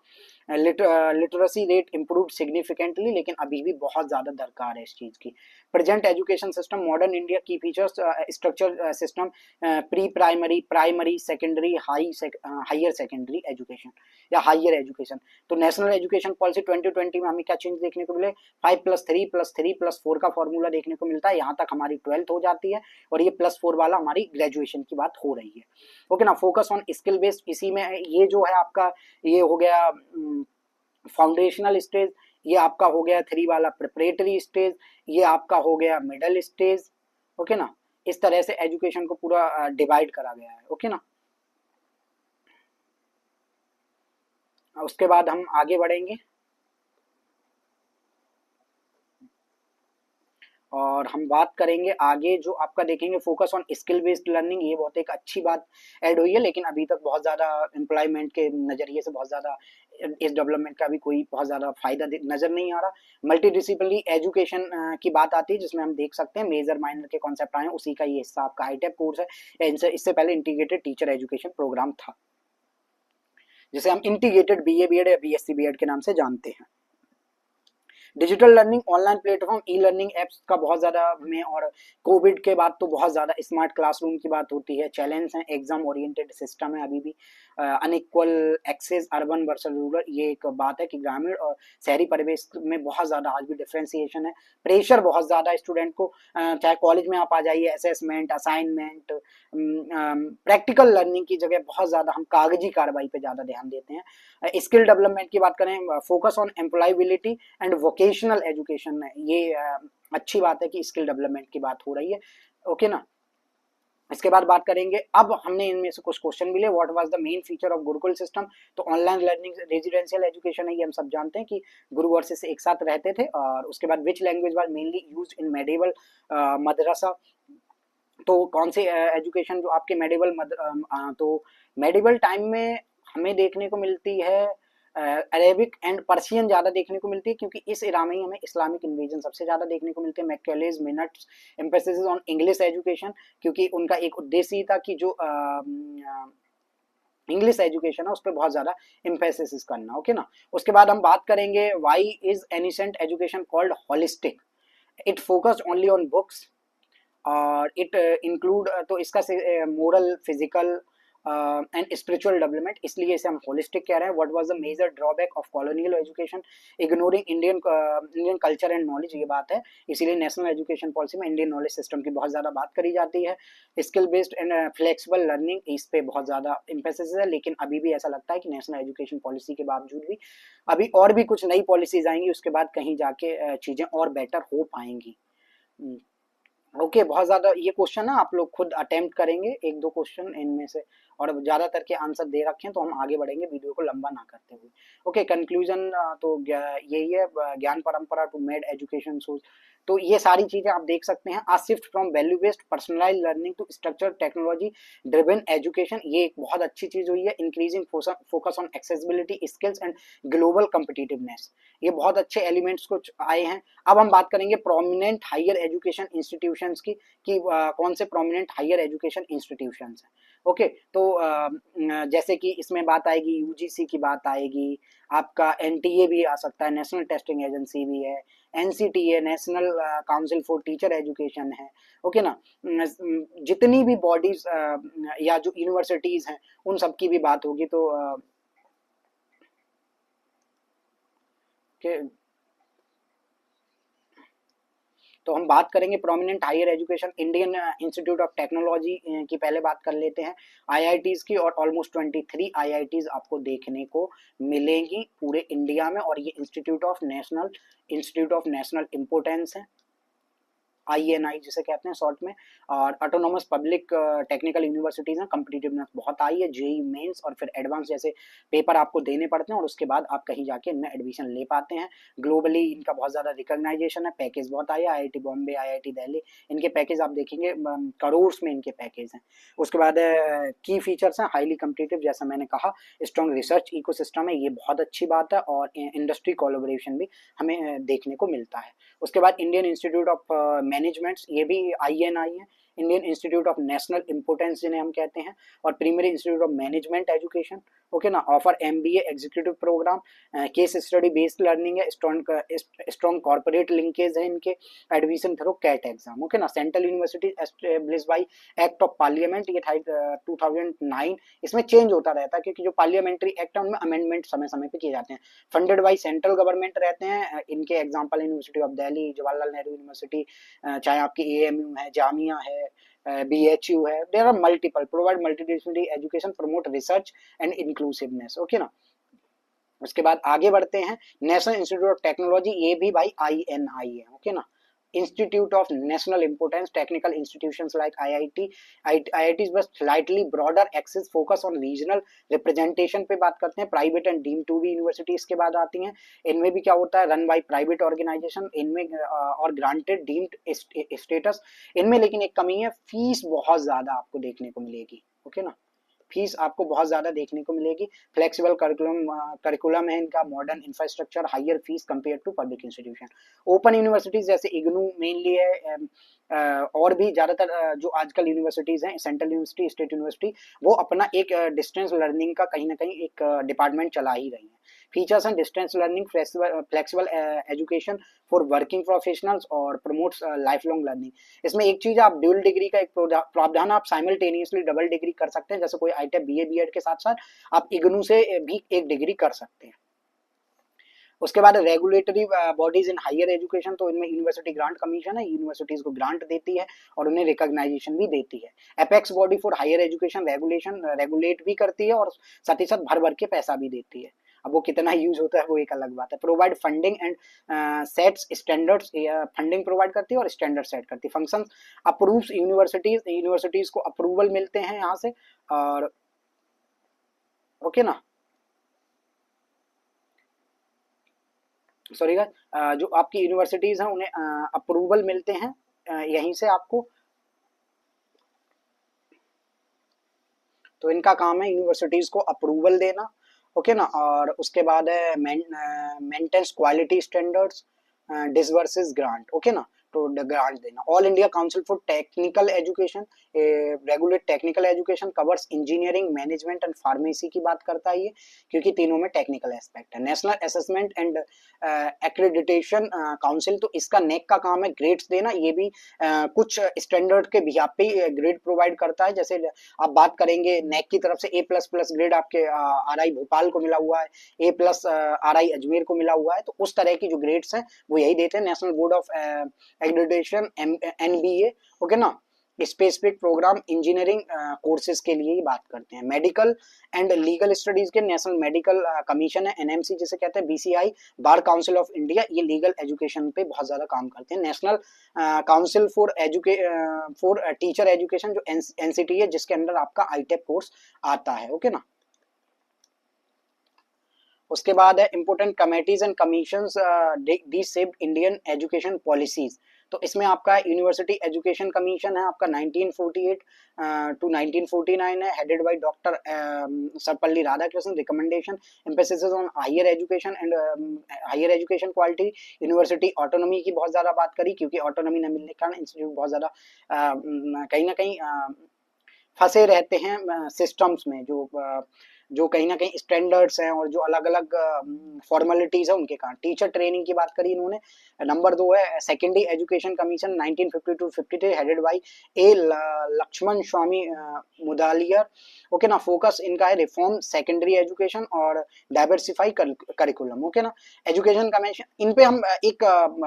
लिटरेसी रेट इम्प्रूव सिग्निफिकेंटली, लेकिन अभी भी बहुत ज्यादा दरकार है इस चीज की। Present education system modern India की features, structure system, pre primary, primary, secondary, higher secondary education या हायर एजुकेशन। तो नेशनल एजुकेशन पॉलिसी 2020 में हमें क्या चेंज देखने को मिले, 5+3+3+4 का फॉर्मूला देखने को मिलता है, यहाँ तक हमारी 12th हो जाती है, और ये +4 वाला हमारी ग्रेजुएशन की बात हो रही है, ओके ना। फोकस ऑन स्किल बेस्ड, इसी में ये जो है आपका, ये हो गया फाउंडेशनल स्टेज, ये आपका हो गया 3 वाला प्रिपरेटरी स्टेज, ये आपका हो गया मिडल स्टेज, ओके ना। इस तरह से एजुकेशन को पूरा डिवाइड करा गया है, ओके ना। उसके बाद हम आगे बढ़ेंगे। और हम बात करेंगे आगे जो आपका देखेंगे focus on skill based learning, ये बहुत एक अच्छी बात ऐड हुई है, लेकिन अभी तक बहुत ज़्यादा एम्प्लॉयमेंट के नज़रिए से बहुत ज़्यादा इस डेवलपमेंट का भी कोई बहुत ज़्यादा फायदा नज़र नहीं आ रहा। मल्टी डिसिप्लिनरी एजुकेशन की बात आती है, जिसमें हम देख सकते हैं मेजर माइनर के कॉन्सेप्ट आए हैं, उसी का ये हिस्सा आपका हाईटेक कोर्स है। इससे पहले इंटीग्रेटेड टीचर एजुकेशन प्रोग्राम था, जिसे हम इंटीग्रेटेड बीए बीएड या बीएससी बीएड के नाम से जानते हैं। Digital learning, online platform, e learning apps का बहुत ज़्यादा में, और कोविड के बाद तो बहुत ज़्यादा स्मार्ट क्लासरूम की बात होती है। चैलेंज है, एग्जाम ओरिएंटेड सिस्टम है अभी भी, unequal access, urban versus rural, ये एक बात है कि ग्रामीण और शहरी परिवेश में बहुत ज़्यादा आज भी डिफ्रेंसिएशन है। प्रेशर बहुत ज़्यादा स्टूडेंट को, चाहे कॉलेज में आप आ जाइए, असेसमेंट, असाइनमेंट, प्रैक्टिकल लर्निंग की जगह बहुत ज़्यादा हम कागजी कार्रवाई पे ज़्यादा ध्यान देते हैं। स्किल डेवलपमेंट की बात करें, focus on employability and vocational education है, ये अच्छी बात है कि स्किल डेवलपमेंट की बात हो रही है, ओके ना। इसके बाद बात करेंगे, अब हमने इनमें से कुछ क्वेश्चन मिले, what was the main feature of Gurukul system, तो ऑनलाइन लर्निंग रेजिडेंशियल एजुकेशन है, ये हम सब जानते हैं कि गुरु वर्सेस एक साथ रहते थे। और उसके बाद which language was mainly used in medieval मदरसा, तो कौन से एजुकेशन जो आपके तो मेडिवल टाइम में हमें देखने को मिलती है अरेबिक एंड पर्शियन ज़्यादा देखने को मिलती है, क्योंकि इस इरा में ही हमें इस्लामिक इन्वेजन सबसे ज़्यादा देखने को मिलते हैं। Macaulay's minutes emphasis on English education, क्योंकि उनका एक उद्देश्य ही था कि जो इंग्लिश एजुकेशन है उस पर बहुत ज़्यादा एम्फेसिस करना, ओके ना। उसके बाद हम बात करेंगे why is ancient education called holistic, it focused only on books और इट इंक्लूड, तो इसका moral, physical and spiritual development, इसलिए इसे हम होलिस्टिक कह रहे हैं। What was the major drawback of colonial education, ignoring Indian culture and knowledge, ये बात है, इसीलिए नेशनल एजुकेशन पॉलिसी में इंडियन नॉलेज सिस्टम की बहुत ज़्यादा बात करी जाती है। Skill based and flexible learning, इस पे बहुत ज़्यादा इम्फेसिस है, लेकिन अभी भी ऐसा लगता है कि नेशनल एजुकेशन पॉलिसी के बावजूद भी अभी और भी कुछ नई पॉलिसीज आएंगी, उसके बाद कहीं जाके चीज़ें और बेटर हो पाएंगी। ओके बहुत ज़्यादा ये क्वेश्चन है, आप लोग खुद अटेम्प्ट करेंगे एक दो क्वेश्चन इनमें से, और ज़्यादातर के आंसर दे रखे हैं, तो हम आगे बढ़ेंगे वीडियो को लंबा ना करते हुए। ओके कंक्लूजन तो यही है, ज्ञान परंपरा टू मेड एजुकेशन सोच, तो ये सारी चीज़ें आप देख सकते हैं। A shift from value based personalize learning to structure technology driven education, ये एक बहुत अच्छी चीज़ हुई है। Increasing focus on accessibility, skills and global competitiveness, ये बहुत अच्छे एलिमेंट्स कुछ आए हैं। अब हम बात करेंगे प्रोमिनेंट हायर एजुकेशन इंस्टीट्यूशंस की, कि कौन से प्रोमिनेंट हायर एजुकेशन इंस्टीट्यूशंस हैं। ओके तो जैसे कि इसमें बात आएगी यूजीसी की बात आएगी, आपका एनटीए भी आ सकता है, नेशनल टेस्टिंग एजेंसी भी है, NCTA national council for teacher education है, ओके ना। जितनी भी बॉडीज या जो यूनिवर्सिटीज हैं उन सब की भी बात होगी, तो तो हम बात करेंगे prominent higher education, Indian institute of Technology की पहले बात कर लेते हैं, आईआईटीज की, और ऑलमोस्ट 23 आईआईटीज आपको देखने को मिलेंगी पूरे इंडिया में, और ये इंस्टीट्यूट ऑफ नेशनल इम्पोर्टेंस है, INI जिसे कहते हैं शॉर्ट में, और ऑटोनोमस पब्लिक टेक्निकल यूनिवर्सिटीज हैं। कम्पिटिटिवनेस बहुत आई है, जेई मेंस और फिर एडवांस जैसे पेपर आपको देने पड़ते हैं, और उसके बाद आप कहीं जाके इनमें एडमिशन ले पाते हैं। ग्लोबली इनका बहुत ज़्यादा रिकॉग्नाइजेशन है, पैकेज बहुत आई है, IIT बॉम्बे, IIT दिल्ली, इनके पैकेज आप देखेंगे करोड़ में इनके पैकेज हैं। उसके बाद की फीचर्स हैं, हाईली कम्पिटिटिव, जैसा मैंने कहा, स्ट्रॉन्ग रिसर्च इकोसिस्टम है, ये बहुत अच्छी बात है, और इंडस्ट्री कोलैबोरेशन भी हमें देखने को मिलता है। उसके बाद इंडियन इंस्टीट्यूट ऑफ मैनेजमेंट्स, ये भी INI है, Indian institute of national importance जिन्हें हम कहते हैं, और premier institute of management education, okay ना, offer MBA executive programme, case study based learning है, स्ट्रॉन्ग कॉर्पोरेट लिंकेज है इनके, admission through CAT exam, okay ना। Central university establish by act of parliament, ये था 2009, इसमें चेंज होता रहता है क्योंकि जो पार्लियामेंट्री एक्ट है उनमें अमेंडमेंट समय समय पे किए जाते हैं। फंडेड बाई सेंट्रल गवर्नमेंट रहते हैं इनके, example University of Delhi, Jawaharlal Nehru University, चाहे आपकी AMU है, जामिया है, BHU है, there are multiple, provide multidisciplinary education, promote research and inclusiveness, okay ना। उसके बाद आगे बढ़ते हैं, नेशनल इंस्टीट्यूट ऑफ टेक्नोलॉजी, ये भी भाई INI है, ओके ना। institute of national importance, technical institutions like IITs बस slightly broader access focus on regional representation पे बात करते हैं। Private and deemed to be university इसके बाद आती हैं। इनमें भी क्या होता है, रन बाय प्राइवेट ऑर्गेनाइजेशन इनमें और ग्रांटेड डीम्ड स्टेटस। इनमें लेकिन एक कमी है, फीस बहुत ज्यादा आपको देखने को मिलेगी। ओके ना, फीस आपको बहुत ज्यादा देखने को मिलेगी। फ्लेक्सिबल करिकुलम है इनका, modern infrastructure, higher fees compare to public institution. Open universities जैसे इग्नू मेनली है, और भी ज्यादातर जो आजकल यूनिवर्सिटीज हैं, सेंट्रल यूनिवर्सिटी, स्टेट यूनिवर्सिटी, वो अपना एक डिस्टेंस लर्निंग का कहीं ना कहीं एक डिपार्टमेंट चला ही रही है। Features and distance learning, flexible education for working professionals और प्रमोट्स लाइफ लॉन्ग लर्निंग। इसमें एक चीज, आप ड्यूल डिग्री का एक प्रावधान, आप साइमल्टेनियसली डबल डिग्री कर सकते हैं। जैसे कोई आईटेप बीए बीएड के साथ साथ आप इग्नू से भी एक डिग्री कर सकते हैं। उसके बाद regulatory bodies in higher education, तो इनमें यूनिवर्सिटी ग्रांट कमीशन है, यूनिवर्सिटीज को ग्रांट देती है और उन्हें रिकॉग्नाइजेशन भी देती है। Apex body for higher education regulate भी करती है और साथ ही साथ भर भर के पैसा भी देती है। अब वो कितना यूज होता है वो एक अलग बात है। Provide funding and sets standards, funding provide करती है और स्टैंडर्ड सेट करती है। फंक्शंस अप्रूव्स यूनिवर्सिटीज को अप्रूवल मिलते हैं यहाँ से। और ओके ना, सॉरी जो आपकी यूनिवर्सिटीज हैं उन्हें अप्रूवल मिलते हैं यहीं से आपको। तो इनका काम है यूनिवर्सिटीज को अप्रूवल देना। ओके ना, और उसके बाद है maintains quality standards, disburses grant. Okay ना, तो ग्रांट देना। All India council for technical education regulate technical education, covers engineering, management and pharmacy की बात करता है ये, क्योंकि तीनों में टेक्निकल एस्पेक्ट है। National assessment and accreditation council, तो इसका नेक का काम है ग्रेड्स देना। ये भी कुछ स्टैंडर्ड के बिहाफ पे ग्रेड प्रोवाइड करता है। जैसे आप बात करेंगे नेक की तरफ से A++ ग्रेड आपके RI भोपाल को मिला हुआ है, A+ RI अजमेर को मिला हुआ है, तो उस तरह की जो ग्रेड्स हैं वो यही देते हैं। National board of accreditation NBA, okay ना, स्पेसिफिक प्रोग्राम इंजीनियरिंग कोर्सेज के लिए ही बात करते हैं। मेडिकल एंड लीगल स्टडीज के नेशनल मेडिकल कमीशन है, NMC जिसे कहते हैं, BCI bar council of India, ये लीगल एजुकेशन पे बहुत ज्यादा काम करते हैं। National council for teacher education जो NCT है, जिसके अंदर आपका ITEP कोर्स आता है। ओके ना, उसके बाद है important committees and commissions the shaped Indian education policies. तो इसमें आपका यूनिवर्सिटी एजुकेशन कमीशन है आपका 1948 टू 1949 है, headed by doctor Sarvepalli Radhakrishnan. Recommendation emphasis on higher education and higher education quality. University autonomy की बहुत ज्यादा बात करी, क्योंकि ऑटोनॉमी न मिलने के कारण इंस्टीट्यूट बहुत ज्यादा कहीं ना कहीं फंसे रहते हैं सिस्टम्स में, जो कहीं ना कहीं स्टैंडर्ड्स हैं और जो अलग अलग फॉर्मेलिटीज है उनके कारण। टीचर ट्रेनिंग की बात करी इन्होंने। नंबर 2 है secondary education commission 1952-53, headed by A Lakshman Swami Mudaliar. Okay ना, फोकस इनका है रिफॉर्म सेकेंडरी एजुकेशन और डाइवर्सिफाई करिकुलम। ओके ना, एजुकेशन कमीशन, इन पे हम एक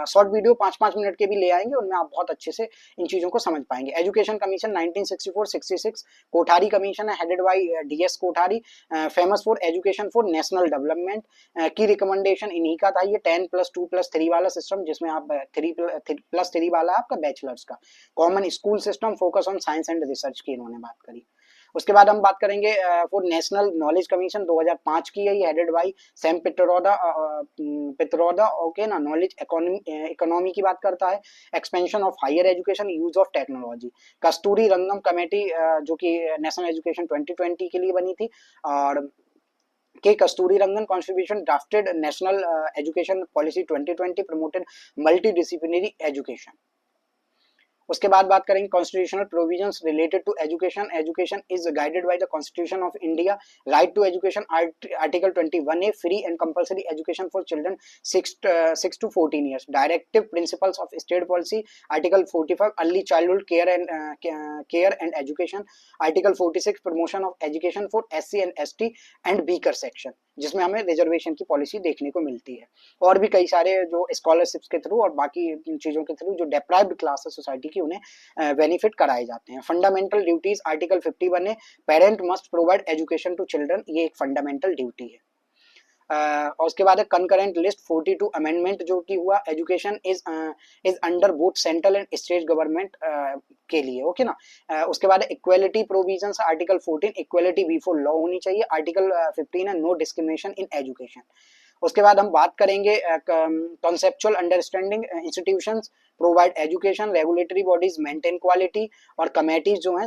शॉर्ट वीडियो 5-5 मिनट के भी ले आएंगे, उनमें आप बहुत अच्छे से इन चीजों को समझ पाएंगे। एजुकेशन कमीशन 1964-66, कोठारी कमीशन है, headed bye DS Kothari, famous for education for national development. की रिकमेंडेशन इन्हीं का था ये 10+2+3 वाला सिस्टम, जिसमें आप 3+3 वाला है आपका बैचलर्स का। Common school system, focus on science and research की इन्होंने बात करी। उसके बाद हम बात करेंगे फॉर नेशनल नॉलेज कमीशन 2005 की है, ये headed by Sam Pitroda. Okay ना, नॉलेज इकोनॉमी की बात करता है, expansion of higher education, use of technology. Kasturi Rangan committee जो कि नेशनल एजुकेशन 2020 के लिए बनी थी, और के Kasturi Rangan constitution drafted national education policy 2020, promoted multi disciplinary education. उसके बाद बात करेंगे constitutional provisions related to education. Education is guided by the constitution of India. Right to education, article 21A, free and compulsory education for children 6 to 14 years। Directive principles of state policy, article 45, early childhood care and education. Article 46, promotion of education for SC and ST and weaker section, जिसमें हमें reservation की policy देखने को मिलती है। और भी कई सारे जो स्कॉलरशिप्स के थ्रू और बाकी चीजों के थ्रू जो डेप्राइव्ड क्लास है सोसाइटी की, उन्हें बेनिफिट कराए जाते हैं। फंडामेंटल ड्यूटीज, आर्टिकल 51 है, parent must provide education to children, ये एक फंडामेंटल ड्यूटी है। और उसके बाद है कंकरेंट लिस्ट 42 अमेंडमेंट जो कि हुआ, education is under both central and state government के लिए, ओके ना। उसके बाद equality provisions, article 14 equality before law होनी चाहिए, आर्टिकल 15 है नो डिस्क्रिमिनेशन इन एजुकेशन। उसके बाद हम बात करेंगे conceptual understanding, institutions provide education, regulatory bodies maintain quality, और कमेटीज जो हैं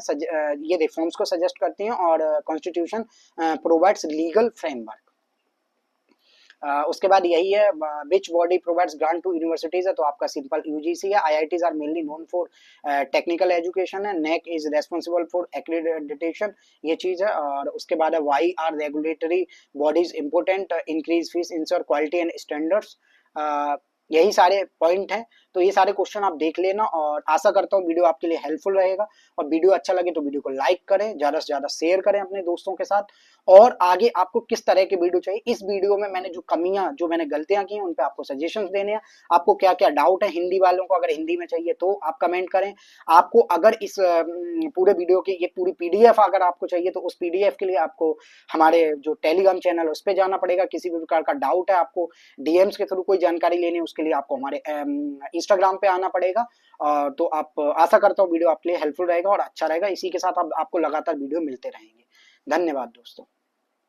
ये रिफॉर्म्स को सजेस्ट करती हैं, और कॉन्स्टिट्यूशन प्रोवाइड्स लीगल फ्रेमवर्क। उसके बाद यही है which body provides grant to universities है, तो आपका सिंपल यूजीसी है। IITs are mainly known for technical education है। NAAC is responsible for accreditation, ये चीज है। और उसके बाद है why are regulatory bodies important, increase fees, ensure quality and standards. यही सारे पॉइंट हैं। तो ये सारे क्वेश्चन आप देख लेना, और आशा करता हूँ वीडियो आपके लिए हेल्पफुल रहेगा। और वीडियो अच्छा लगे तो वीडियो को लाइक करें, ज्यादा से ज्यादा शेयर करें अपने दोस्तों के साथ। और आगे आपको किस तरह के वीडियो चाहिए, इस वीडियो में मैंने जो कमियां, जो मैंने गलतियां की हैं, उन पे आपको सजेशंस देने हैं। आपको क्या क्या डाउट है हिंदी वालों को, अगर हिंदी में चाहिए तो आप कमेंट करें। आपको अगर इस पूरे वीडियो की ये पूरी पीडीएफ अगर आपको चाहिए, तो उस पीडीएफ के लिए आपको हमारे जो टेलीग्राम चैनल है उस पर जाना पड़ेगा। किसी भी प्रकार का डाउट है, आपको डीएम्स के थ्रू कोई जानकारी लेनी है, उसके लिए आपको हमारे इंस्टाग्राम पे आना पड़ेगा। तो आप आशा करता हूँ वीडियो आपके लिए हेल्पफुल रहेगा और अच्छा रहेगा। इसी के साथ आपको लगातार वीडियो मिलते रहेंगे। धन्यवाद दोस्तों।